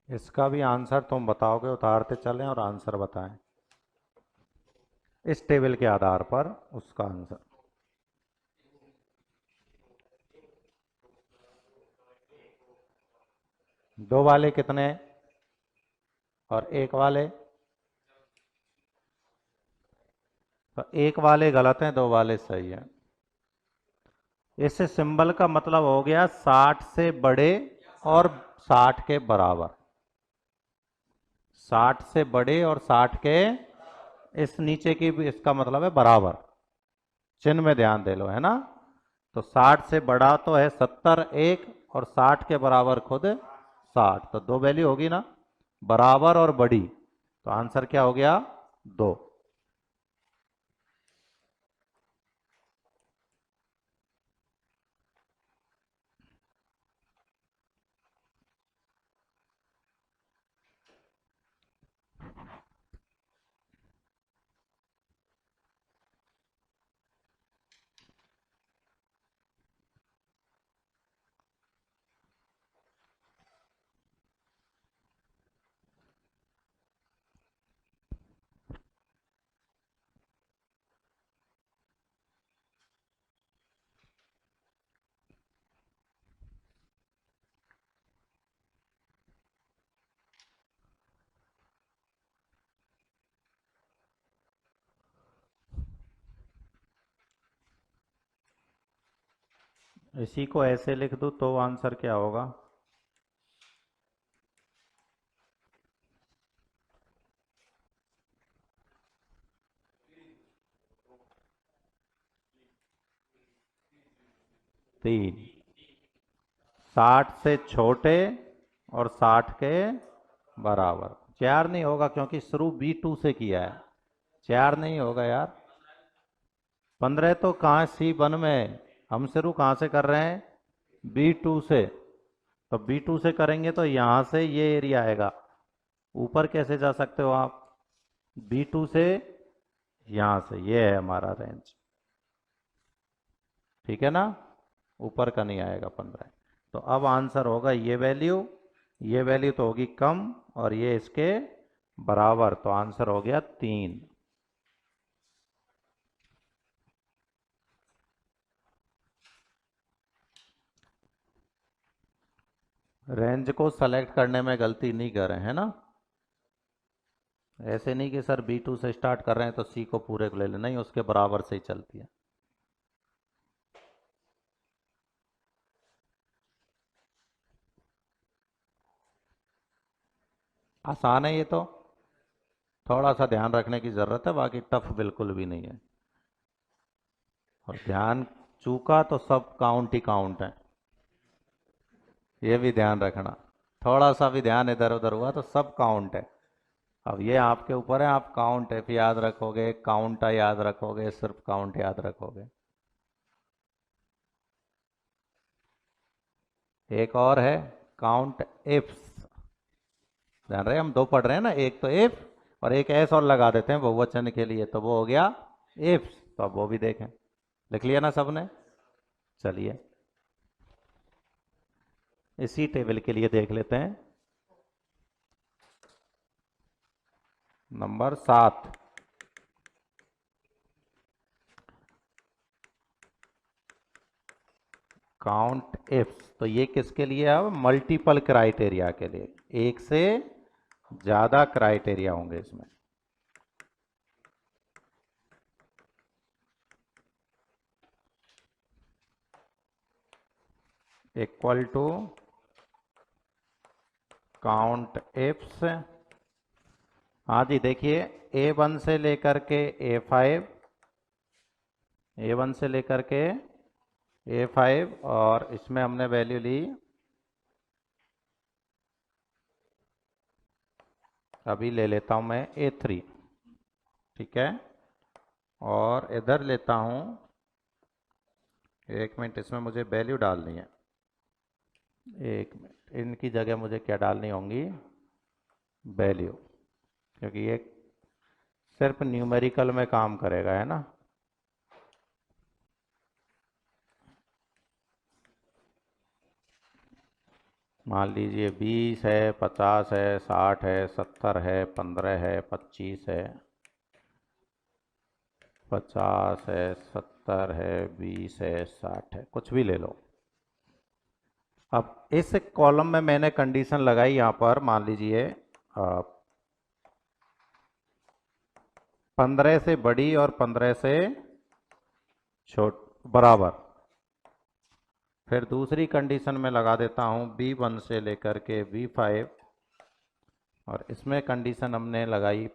इसका भी आंसर तुम बताओगे, उतारते चलें और आंसर बताएं इस टेबल के आधार पर उसका आंसर। दो वाले कितने और एक वाले, तो एक वाले गलत हैं, दो वाले सही हैं। इस सिंबल का मतलब हो गया 60 से बड़े और 60 के बराबर। 60 से बड़े और 60 के, इस नीचे की भी इसका मतलब है बराबर। चिन्ह में ध्यान दे लो, है ना। तो 60 से बड़ा तो है 70, एक, और 60 के बराबर खुद 60, तो दो वैल्यू होगी ना, बराबर और बड़ी। तो आंसर क्या हो गया, 2। इसी को ऐसे लिख दूं तो आंसर क्या होगा, 3, 60 से छोटे और 60 के बराबर। 4 नहीं होगा क्योंकि शुरू B2 से किया है, 4 नहीं होगा यार। 15 तो कहाँ C1 में है, हम शुरू कहाँ से कर रहे हैं, B2 से। तो B2 से करेंगे तो यहाँ से ये एरिया आएगा, ऊपर कैसे जा सकते हो आप, B2 से यहाँ से, ये है हमारा रेंज, ठीक है ना, ऊपर का नहीं आएगा 15। तो अब आंसर होगा ये वैल्यू तो होगी कम और ये इसके बराबर, तो आंसर हो गया 3। रेंज को सेलेक्ट करने में गलती नहीं कर रहे हैं ना, ऐसे नहीं कि सर B2 से स्टार्ट कर रहे हैं तो C को पूरे को ले लेना, नहीं, उसके बराबर से ही चलती है। आसान है ये तो, थोड़ा सा ध्यान रखने की जरूरत है, बाकी टफ बिल्कुल भी नहीं है। और ध्यान चूका तो सब काउंट ही काउंट है, ये भी ध्यान रखना, थोड़ा सा भी ध्यान इधर उधर हुआ तो सब काउंट है। अब ये आपके ऊपर है, आप काउंट एफ याद रखोगे, काउंट याद रखोगे, सिर्फ काउंट याद रखोगे। एक और है काउंट एफ्स, जान रहे हैं हम दो पढ़ रहे हैं ना, एक तो एफ और एक एस और लगा देते हैं बहुवचन के लिए, तो वो हो गया एफ्स। तो अब वो भी देखें, लिख लिया ना सबने, चलिए इसी टेबल के लिए देख लेते हैं नंबर 7। काउंट इफ्स, तो ये किसके लिए है, मल्टीपल क्राइटेरिया के लिए, एक से ज्यादा क्राइटेरिया होंगे इसमें। इक्वल टू काउंट इफ्स, हाँ जी देखिए, A1 से लेकर के A5, A1 से लेकर के A5, और इसमें हमने वैल्यू ली, अभी ले लेता हूं मैं A3, ठीक है, और इधर लेता हूं, एक मिनट, इसमें मुझे वैल्यू डालनी है, एक मिनट, इनकी जगह मुझे क्या डालनी होंगी, वैल्यू, क्योंकि ये सिर्फ न्यूमेरिकल में काम करेगा, है ना। मान लीजिए 20 है, 50 है, 60 है, 70 है, 15 है, 25 है, 50 है, 70 है, 20 है, 60 है, कुछ भी ले लो। अब इस कॉलम में मैंने कंडीशन लगाई, यहां पर मान लीजिए 15 से बड़ी और 15 से छोट बराबर। फिर दूसरी कंडीशन में लगा देता हूं B1 से लेकर के B5, और इसमें कंडीशन हमने लगाई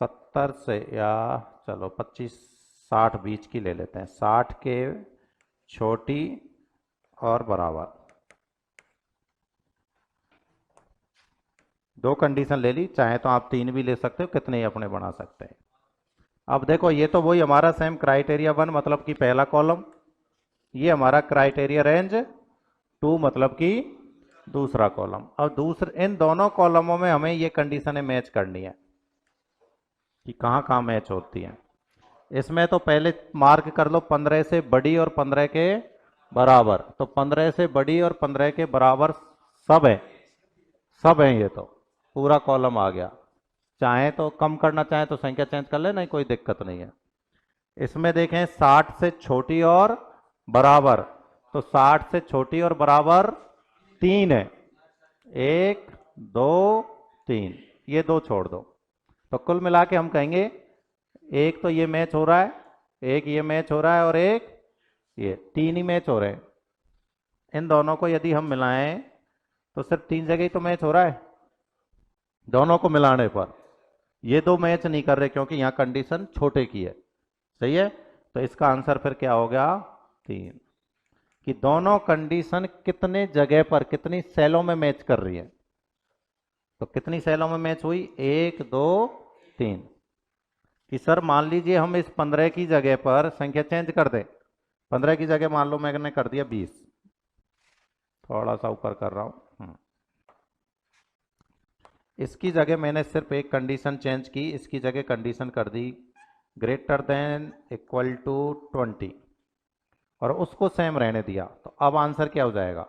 70 से, या चलो 25 60 बीच की ले लेते हैं, 60 के छोटी और बराबर। दो कंडीशन ले ली, चाहे तो आप 3 भी ले सकते हो, कितने ही अपने बना सकते हैं। अब देखो ये तो वही हमारा सेम क्राइटेरिया 1 मतलब कि पहला कॉलम, ये हमारा क्राइटेरिया रेंज 2 मतलब कि दूसरा कॉलम। अब दूसरे इन दोनों कॉलमों में हमें ये कंडीशनें मैच करनी है कि कहाँ कहाँ मैच होती हैं। इसमें तो पहले मार्क कर लो 15 से बड़ी और 15 के बराबर, तो 15 से बड़ी और 15 के बराबर सब है, सब है, ये तो पूरा कॉलम आ गया। चाहे तो कम करना चाहे तो संख्या चेंज कर ले, नहीं कोई दिक्कत नहीं है। इसमें देखें 60 से छोटी और बराबर, तो 60 से छोटी और बराबर 3 है, 1 2 3, ये दो छोड़ दो, तो कुल मिला के हम कहेंगे एक तो ये मैच हो रहा है, एक ये मैच हो रहा है, और एक ये, 3 ही मैच हो रहे हैं। इन दोनों को यदि हम मिलाएं तो सिर्फ 3 जगह ही तो मैच हो रहा है, दोनों को मिलाने पर ये दो मैच नहीं कर रहे क्योंकि यहां कंडीशन छोटे की है, सही है। तो इसका आंसर फिर क्या हो गया, 3। कि दोनों कंडीशन कितने जगह पर, कितनी सेलों में मैच कर रही है। तो कितनी सेलों में मैच हुई, 1 2 3। कि सर मान लीजिए हम इस 15 की जगह पर संख्या चेंज कर दें, 15 की जगह मान लो मैंने कर दिया 20, थोड़ा सा ऊपर कर रहा हूं। इसकी जगह मैंने सिर्फ एक कंडीशन चेंज की, इसकी जगह कंडीशन कर the greater than equal to 20 और उसको सेम रहने दिया। तो अब आंसर क्या हो जाएगा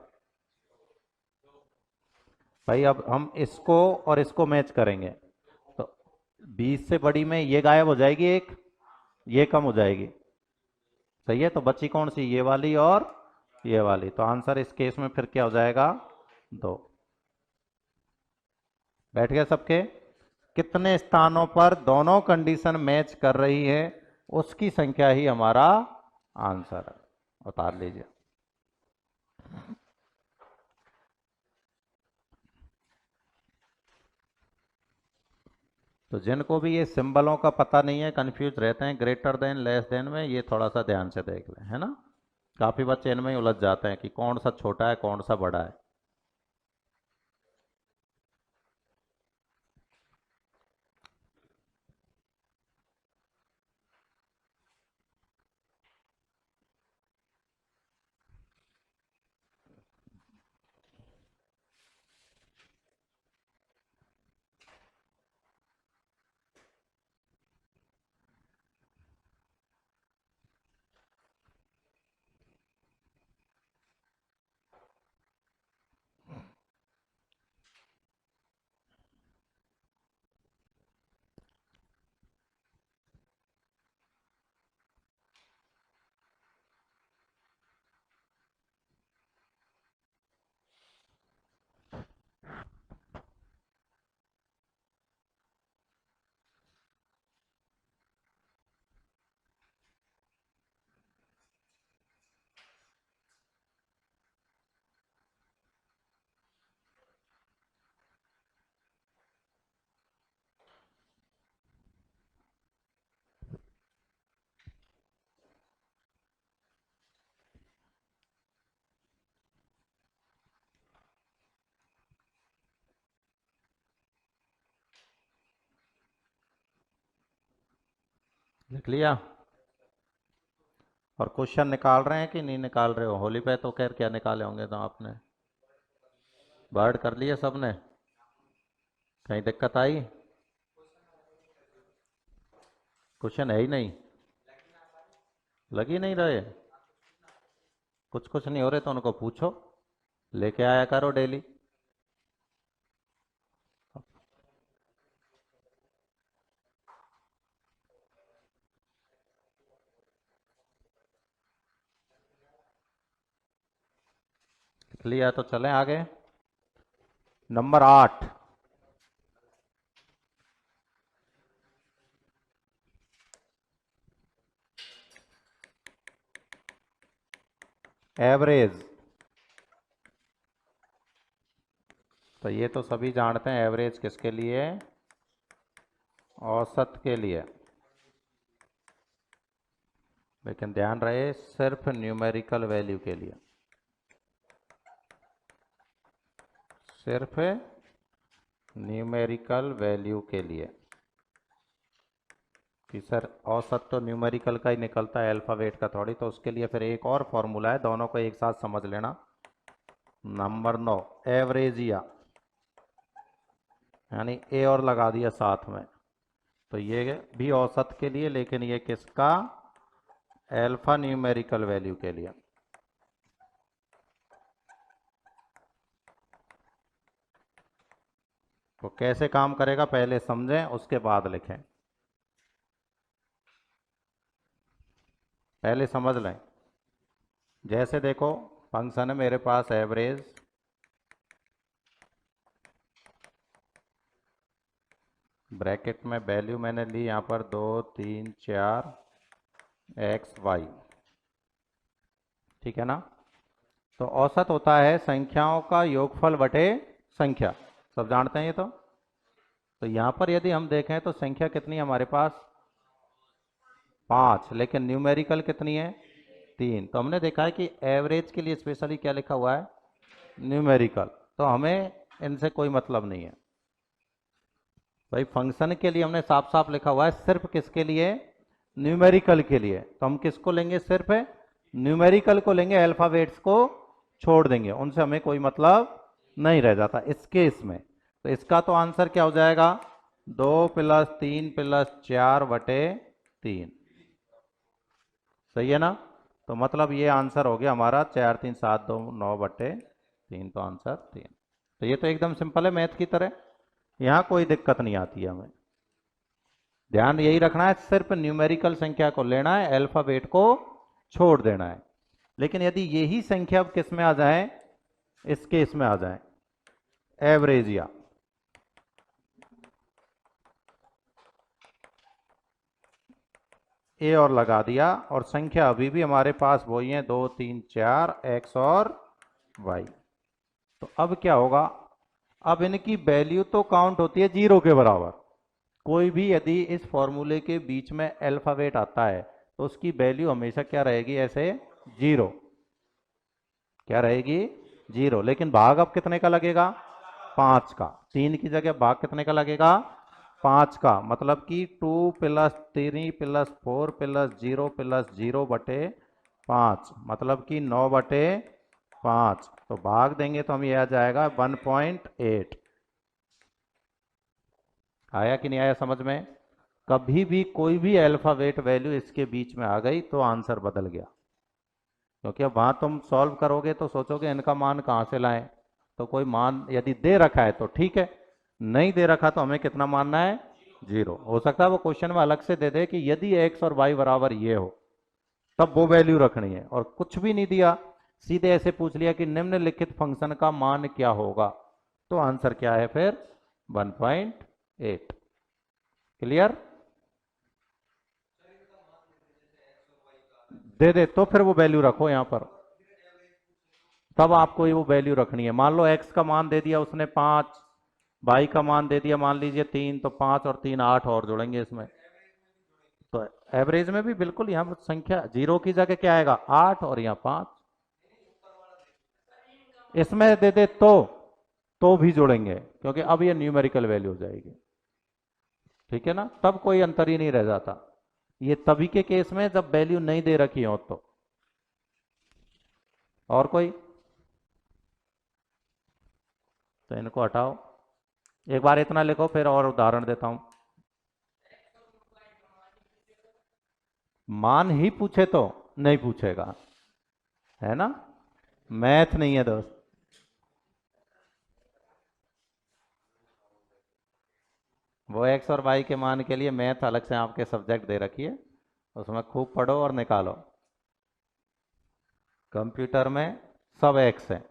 भाई, अब हम इसको और इसको मैच करेंगे तो 20 से बड़ी में ये गायब हो जाएगी, एक ये कम हो जाएगी, सही है। तो बची कौन सी, ये वाली और ये वाली। तो आंसर इस केस में फिर क्या हो जाएगा, 2। बैठ गया सबके। कितने स्थानों पर दोनों कंडीशन मैच कर रही है उसकी संख्या ही हमारा आंसर है। उतार लीजिए। तो जिनको भी ये सिंबलों का पता नहीं है, कंफ्यूज रहते हैं ग्रेटर देन लेस देन में, ये थोड़ा सा ध्यान से देख लें, है ना। काफी बच्चे इनमें ही उलझ जाते हैं कि कौन सा छोटा है कौन सा बड़ा है। लिख लिया। और क्वेश्चन निकाल रहे हैं कि नहीं निकाल रहे हो, होली पे तो खैर क्या निकाले होंगे तो आपने वर्ड कर लिए सबने, कहीं दिक्कत आई, क्वेश्चन है ही नहीं, लग ही नहीं रहे, कुछ कुछ नहीं हो रहे तो उनको पूछो, लेके आया करो डेली। लिख लिया तो चलें आगे। Number 8, average. तो ये तो सभी जानते हैं एवरेज किसके लिए, औसत के लिए। लेकिन ध्यान रहे सिर्फ न्यूमेरिकल वैल्यू के लिए, सिर्फ न्यूमेरिकल वैल्यू के लिए। कि सर औसत तो न्यूमेरिकल का ही निकलता है, अल्फाबेट का थोड़ी। तो उसके लिए फिर एक और फॉर्मूला है, दोनों को एक साथ समझ लेना। नंबर 9, एवरेजिया, यानी ए और लगा दिया साथ में। तो ये भी औसत के लिए, लेकिन ये किसका, अल्फा न्यूमेरिकल वैल्यू के लिए। तो कैसे काम करेगा पहले समझें, उसके बाद लिखें। पहले समझ लें। जैसे देखो फंक्शन है मेरे पास एवरेज, ब्रैकेट में वैल्यू मैंने ली यहाँ पर 2 3 4 एक्स वाई, ठीक है ना। तो औसत होता है संख्याओं का योगफल बटे संख्या, सब जानते हैं ये तो यहाँ पर यदि हम देखें तो संख्या कितनी है हमारे पास, 5, लेकिन न्यूमेरिकल कितनी है, 3। तो हमने देखा है कि एवरेज के लिए स्पेशली क्या लिखा हुआ है, न्यूमेरिकल। तो हमें इनसे कोई मतलब नहीं है भाई। फंक्शन के लिए हमने साफ साफ लिखा हुआ है सिर्फ किसके लिए, न्यूमेरिकल के लिए। तो हम किसको लेंगे, सिर्फ न्यूमेरिकल को लेंगे, अल्फाबेट्स को छोड़ देंगे, उनसे हमें कोई मतलब नहीं रह जाता इस केस में। तो इसका तो आंसर क्या हो जाएगा, 2+3+4/3। सही है ना। तो मतलब ये आंसर हो गया हमारा 4, 3, 7, 2, 9/3। तो आंसर 3। तो ये तो एकदम सिंपल है मैथ की तरह, यहां कोई दिक्कत नहीं आती है हमें। ध्यान यही रखना है, सिर्फ न्यूमेरिकल संख्या को लेना है, अल्फाबेट को छोड़ देना है। लेकिन यदि यही संख्या अब किस में आ जाए, इस केस में आ जाए, एवरेज या ए और लगा दिया, और संख्या अभी भी हमारे पास वही है 2, 3, 4 एक्स और वाई। तो अब क्या होगा, अब इनकी वैल्यू तो काउंट होती है 0 के बराबर। कोई भी यदि इस फॉर्मूले के बीच में अल्फाबेट आता है तो उसकी वैल्यू हमेशा क्या रहेगी, ऐसे 0। क्या रहेगी, 0। लेकिन भाग अब कितने का लगेगा, 5 का। 3 की जगह भाग कितने का लगेगा, 5 का। मतलब कि 2+3+4+0+0/5, मतलब कि 9/5। तो भाग देंगे तो हमें यह आ जाएगा 1.8। आया कि नहीं आया समझ में। कभी भी कोई भी अल्फाबेट वैल्यू इसके बीच में आ गई तो आंसर बदल गया। क्योंकि अब वहां तुम सॉल्व करोगे तो सोचोगे इनका मान कहां से लाएं। तो कोई मान यदि दे रखा है तो ठीक है, नहीं दे रखा तो हमें कितना मानना है, 0। हो सकता है वो क्वेश्चन में अलग से दे दे कि यदि एक्स और वाई बराबर ये हो, तब वो वैल्यू रखनी है। और कुछ भी नहीं दिया, सीधे ऐसे पूछ लिया कि निम्नलिखित फंक्शन का मान क्या होगा, तो आंसर क्या है फिर, 1.8। क्लियर। दे दे तो फिर वो वैल्यू रखो यहां पर, तब आपको ये वो वैल्यू रखनी है। मान लो एक्स का मान दे दिया उसने 5, वाई का मान दे दिया मान लीजिए 3, तो 5 और 3 8 और जोड़ेंगे इसमें। तो एवरेज में भी बिल्कुल यहाँ संख्या 0 की जगह क्या आएगा, 8, और यहाँ 5। इसमें दे दे तो भी जोड़ेंगे, क्योंकि अब ये न्यूमेरिकल वैल्यू हो जाएगी। ठीक है ना, तब कोई अंतर ही नहीं रह जाता। ये तभी के केस में जब वैल्यू नहीं दे रखी हो तो। और कोई, तो इनको हटाओ। एक बार इतना लिखो, फिर और उदाहरण देता हूं। मान ही पूछे तो नहीं पूछेगा, है ना। मैथ नहीं है दोस्त। वो एक्स और वाई के मान के लिए मैथ अलग से आपके सब्जेक्ट दे रखी है, उसमें खूब पढ़ो और निकालो। कंप्यूटर में सब एक्स है।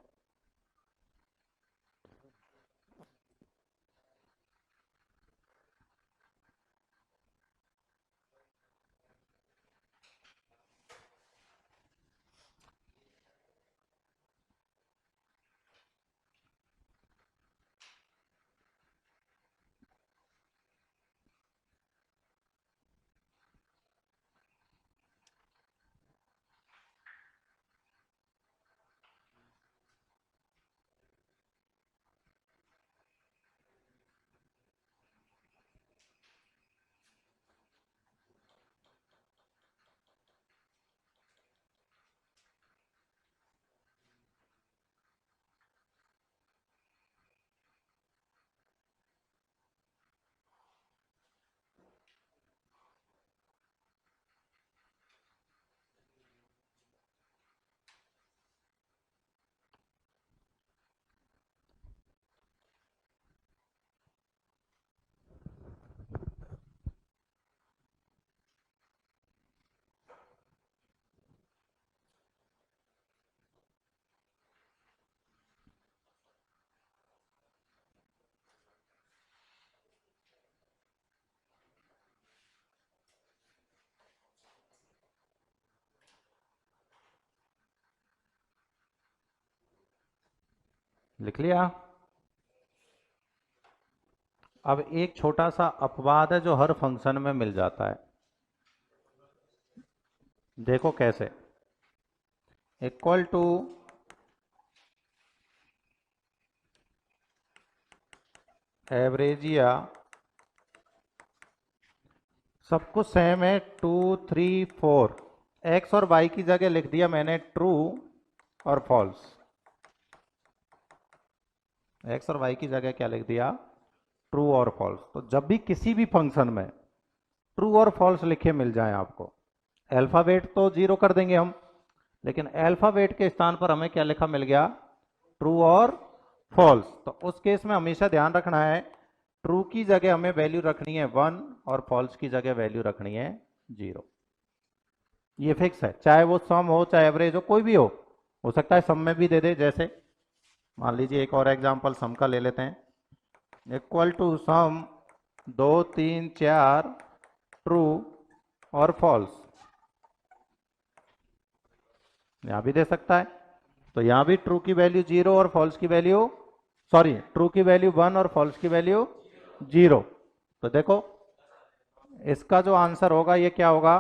लिख लिया। अब एक छोटा सा अपवाद है जो हर फंक्शन में मिल जाता है। देखो कैसे, इक्वल टू एवरेज या सब कुछ सेम है 2 3 4 एक्स और वाई की जगह लिख दिया मैंने ट्रू और फॉल्स। एक्स और वाई की जगह क्या लिख दिया? ट्रू और फॉल्स। तो जब भी किसी भी फंक्शन में ट्रू और फॉल्स लिखे मिल जाए आपको, अल्फाबेट तो जीरो कर देंगे हम, लेकिन अल्फाबेट के स्थान पर हमें क्या लिखा मिल गया? ट्रू और फॉल्स। तो उस केस में हमेशा ध्यान रखना है ट्रू की जगह हमें वैल्यू रखनी है 1 और फॉल्स की जगह वैल्यू रखनी है 0। ये फिक्स है, चाहे वो सम हो चाहे एवरेज हो, कोई भी हो सकता है सम में भी दे दे। जैसे मान लीजिए एक और एग्जांपल सम का ले लेते हैं। इक्वल टू सम 2 3 4 ट्रू और फॉल्स, यहां भी दे सकता है। तो यहां भी ट्रू की वैल्यू 0 और फॉल्स की वैल्यू, सॉरी ट्रू की वैल्यू 1 और फॉल्स की वैल्यू 0। तो देखो इसका जो आंसर होगा ये क्या होगा?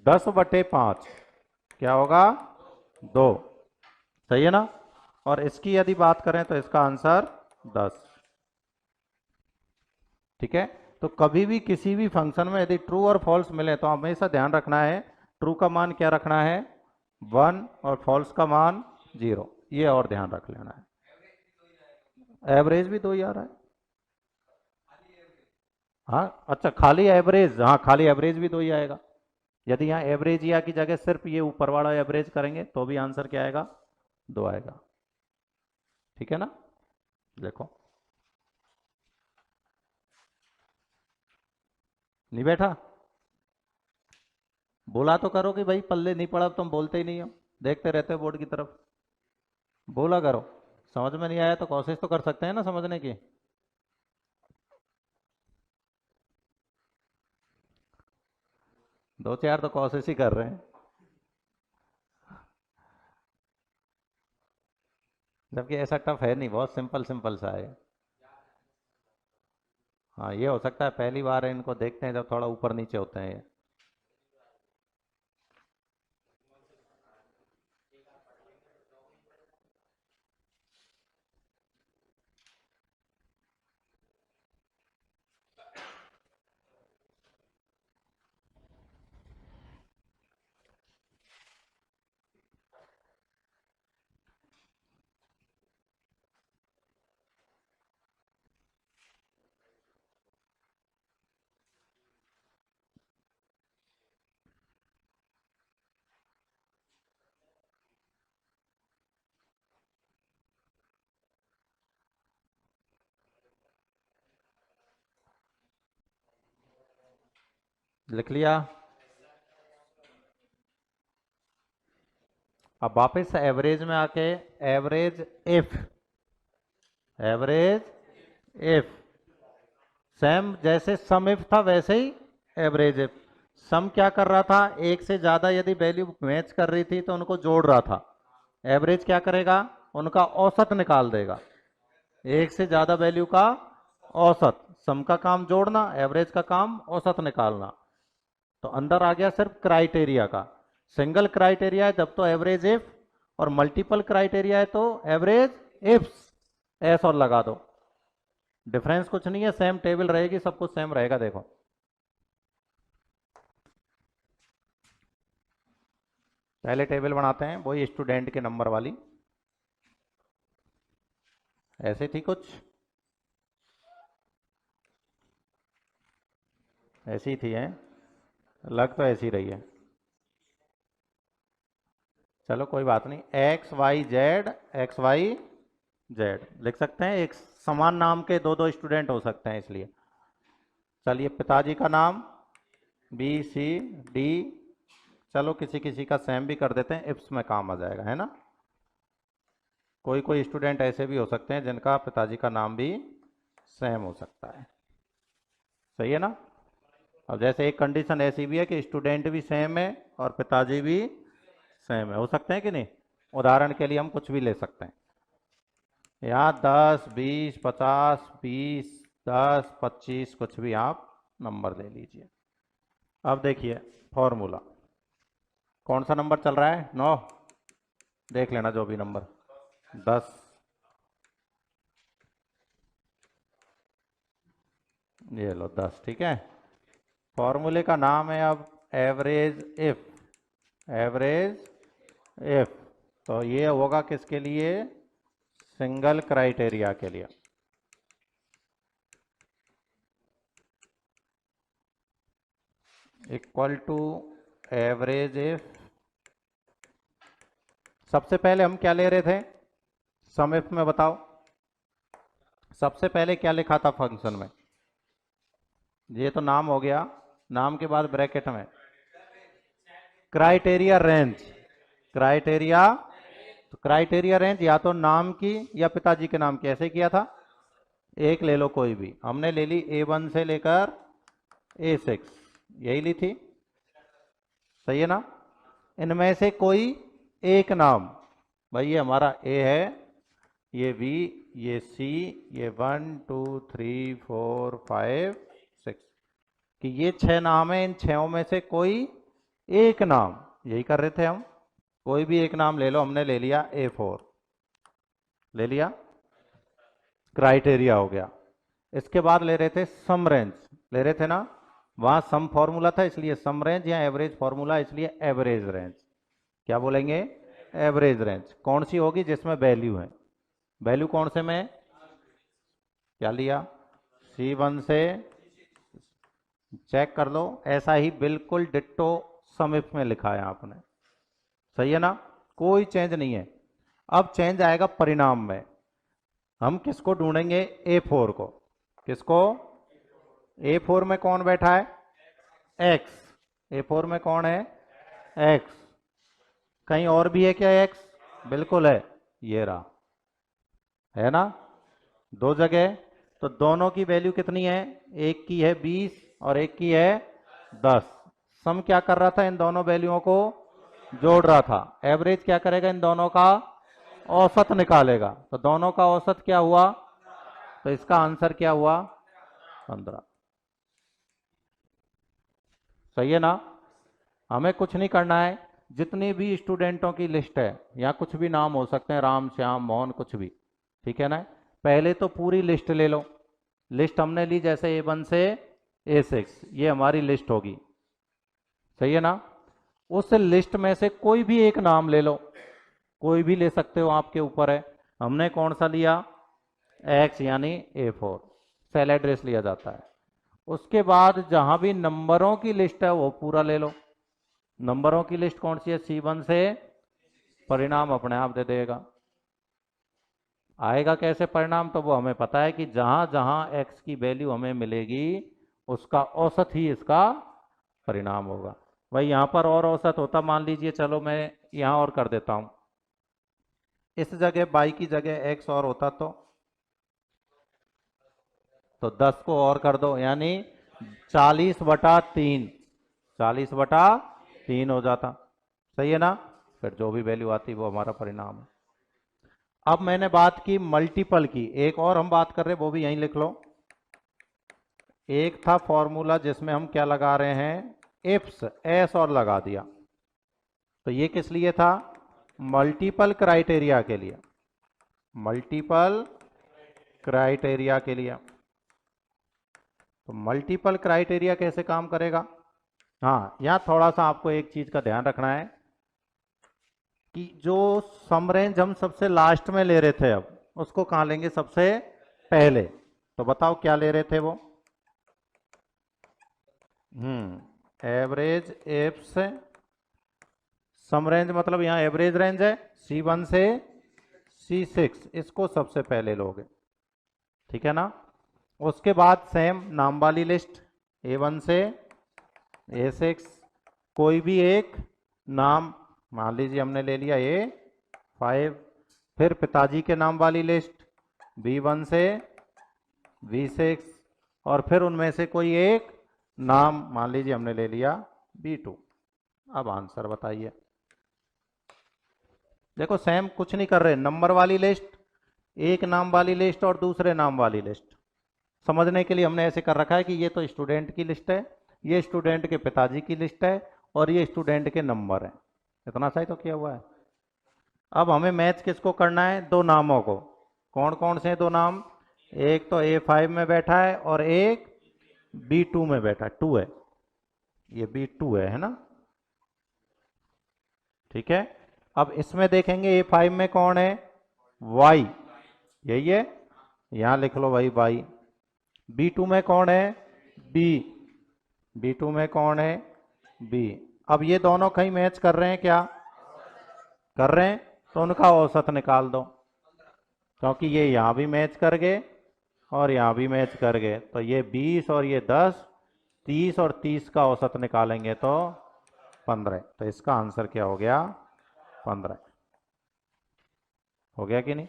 10/5 क्या होगा? 2। सही है ना? और इसकी यदि बात करें तो इसका आंसर 10। ठीक है। तो कभी भी किसी भी फंक्शन में यदि ट्रू और फॉल्स मिले तो हमेशा ध्यान रखना है ट्रू का मान क्या रखना है? 1 और फॉल्स का मान 0। ये और ध्यान रख लेना है। एवरेज भी 2 ही आ रहा है। हाँ अच्छा, खाली एवरेज, हाँ खाली एवरेज भी 2 ही आएगा। यदि यहाँ एवरेज या की जगह सिर्फ ये ऊपर वाला एवरेज करेंगे तो भी आंसर क्या आएगा? 2 आएगा। ठीक है ना? देखो नहीं बैठा? बोला तो करो कि भाई पल्ले नहीं पड़ा, तुम बोलते ही नहीं हो, देखते रहते हो बोर्ड की तरफ। बोला करो। समझ में नहीं आया तो कोशिश तो कर सकते हैं ना समझने की। दो चार तो कोशिश ही कर रहे हैं, जबकि ऐसा टफ है नहीं, बहुत सिंपल सिंपल सा है। हाँ ये हो सकता है पहली बार है, इनको देखते हैं जब थोड़ा ऊपर नीचे होते हैं ये। लिख लिया? अब वापस एवरेज में आके average if, average if same जैसे सम इफ था वैसे ही एवरेज इफ। सम क्या कर रहा था? एक से ज्यादा यदि वैल्यू मैच कर रही थी तो उनको जोड़ रहा था। एवरेज क्या करेगा? उनका औसत निकाल देगा। एक से ज्यादा वैल्यू का औसत, सम का काम जोड़ना, एवरेज का काम औसत निकालना। तो अंदर आ गया सिर्फ क्राइटेरिया का। सिंगल क्राइटेरिया है जब तो एवरेज इफ, और मल्टीपल क्राइटेरिया है तो एवरेज इफ्स। एस और लगा दो, डिफरेंस कुछ नहीं है, सेम टेबल रहेगी, सब कुछ सेम रहेगा। देखो पहले टेबल बनाते हैं वही स्टूडेंट के नंबर वाली, ऐसे थी कुछ, ऐसी थी है, लग तो ऐसी रही है। चलो कोई बात नहीं, X Y Z, X Y Z लिख सकते हैं। एक समान नाम के दो दो स्टूडेंट हो सकते हैं इसलिए। चलिए पिताजी का नाम बी सी डी, चलो किसी किसी का सेम भी कर देते हैं, इफ्स में काम आ जाएगा, है ना? कोई कोई स्टूडेंट ऐसे भी हो सकते हैं जिनका पिताजी का नाम भी सेम हो सकता है। सही है ना? अब जैसे एक कंडीशन ऐसी भी है कि स्टूडेंट भी सेम है और पिताजी भी सेम है, हो सकते हैं कि नहीं? उदाहरण के लिए हम कुछ भी ले सकते हैं, यहाँ 10 20 50 20 10 25 कुछ भी आप नंबर ले लीजिए। अब देखिए फॉर्मूला, कौन सा नंबर चल रहा है? 9। देख लेना जो भी नंबर 10, ये लो 10, ठीक है। फॉर्मूले का नाम है अब एवरेज इफ, एवरेज इफ। तो ये होगा किसके लिए? सिंगल क्राइटेरिया के लिए। Equal to average if. सबसे पहले हम क्या ले रहे थे सम इफ में, बताओ। सबसे पहले क्या लिखा था फंक्शन में? ये तो नाम हो गया, नाम के बाद ब्रैकेट में क्राइटेरिया रेंज, क्राइटेरिया। तो क्राइटेरिया रेंज या तो नाम की या पिताजी के नाम की, ऐसे किया था। एक ले लो कोई भी, हमने ले ली A1 से लेकर A6, यही ली थी, सही है ना। इनमें से कोई एक नाम, भाई ये हमारा A है, ये B, ये C, ये 1 2 3 4 5 6, कि ये 6 नाम है, इन 6 में से कोई एक नाम, यही कर रहे थे हम। कोई भी एक नाम ले लो, हमने ले लिया A4, ले लिया, क्राइटेरिया हो गया। इसके बाद ले रहे थे सम रेंज, ले रहे थे ना, वहां सम फॉर्मूला था इसलिए सम रेंज, या एवरेज फॉर्मूला इसलिए एवरेज रेंज। क्या बोलेंगे? Average range. कौन सी होगी? जिसमें वैल्यू है। वैल्यू कौन से में? क्या लिया? C1 से, चेक कर लो, ऐसा ही बिल्कुल डिट्टो सम इफ में लिखा है आपने, सही है ना, कोई चेंज नहीं है। अब चेंज आएगा परिणाम में। हम किसको ढूंढेंगे? A4 को। किसको? A4 में कौन बैठा है? X। A4 में कौन है? X। कहीं और भी है क्या X? बिल्कुल है, ये रहा, है ना, दो जगह। तो दोनों की वैल्यू कितनी है? एक की है 20 और एक की है 10। सम क्या कर रहा था? इन दोनों वैल्यूओं को जोड़ रहा था। एवरेज क्या करेगा? इन दोनों का औसत निकालेगा। तो दोनों का औसत क्या हुआ? तो इसका आंसर क्या हुआ? 15। सही है ना। हमें कुछ नहीं करना है, जितनी भी स्टूडेंटों की लिस्ट है, या कुछ भी नाम हो सकते हैं, राम श्याम मोहन कुछ भी, ठीक है ना। पहले तो पूरी लिस्ट ले लो। लिस्ट हमने ली जैसे A1 से A6, ये हमारी लिस्ट होगी, सही है ना। उस लिस्ट में से कोई भी एक नाम ले लो, कोई भी ले सकते हो, आपके ऊपर है। हमने कौन सा लिया? X यानी A4, सेल एड्रेस लिया जाता है। उसके बाद जहां भी नंबरों की लिस्ट है वो पूरा ले लो। नंबरों की लिस्ट कौन सी है? C1 से, परिणाम अपने आप दे देगा। आएगा कैसे परिणाम? तो वो हमें पता है कि जहां जहां x की वैल्यू हमें मिलेगी उसका औसत ही इसका परिणाम होगा। भाई यहां पर और औसत होता, मान लीजिए, चलो मैं यहां और कर देता हूं, इस जगह y की जगह x और होता तो 10 को और कर दो, यानी 40/3, 40/3 हो जाता, सही है ना। फिर जो भी वैल्यू आती वो हमारा परिणाम है। अब मैंने बात की मल्टीपल की, एक और हम बात कर रहे हैं, वो भी यहीं लिख लो। एक था फॉर्मूला जिसमें हम क्या लगा रहे हैं? इफ्स, एस और लगा दिया। तो ये किस लिए था? मल्टीपल क्राइटेरिया के लिए, मल्टीपल क्राइटेरिया के लिए। तो मल्टीपल क्राइटेरिया कैसे काम करेगा? हाँ, यहां थोड़ा सा आपको एक चीज का ध्यान रखना है कि जो सम रेंज हम सबसे लास्ट में ले रहे थे, अब उसको कहां लेंगे? सबसे पहले। तो बताओ क्या ले रहे थे वो? Average apps. सम रेंज मतलब यहां एवरेज रेंज है, C1 से C6, इसको सबसे पहले लोगे, ठीक है ना। उसके बाद सेम नाम वाली लिस्ट, A1 से A6, कोई भी एक नाम, मान लीजिए हमने ले लिया A5। फिर पिताजी के नाम वाली लिस्ट, B1 से B6, और फिर उनमें से कोई एक नाम, मान लीजिए हमने ले लिया B2। अब आंसर बताइए। देखो सेम कुछ नहीं कर रहे, नंबर वाली लिस्ट, एक नाम वाली लिस्ट और दूसरे नाम वाली लिस्ट। समझने के लिए हमने ऐसे कर रखा है कि ये तो स्टूडेंट की लिस्ट है, ये स्टूडेंट के पिताजी की लिस्ट है, और ये स्टूडेंट के नंबर है। इतना सही तो किया हुआ है। अब हमें मैच किसको करना है? दो नामों को। कौन कौन से दो नाम? एक तो A5 में बैठा है और एक B2 में बैठा है, 2 है, ये B2 है ना? ठीक है। अब इसमें देखेंगे A5 में कौन है? Y, यही है, यहां लिख लो भाई Y। B2 में कौन है? B, B2 में कौन है? B। अब ये दोनों कहीं मैच कर रहे हैं क्या? कर रहे हैं, तो उनका औसत निकाल दो, क्योंकि ये यहां भी मैच कर गए और यहां भी मैच कर गए, तो ये 20 और ये 10, 30 और 30 का औसत निकालेंगे तो 15। तो इसका आंसर क्या हो गया? 15। हो गया कि नहीं?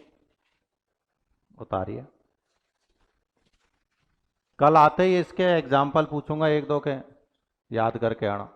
उतारिए। कल आते ही इसके एग्जाम्पल पूछूंगा एक दो के, याद करके आना।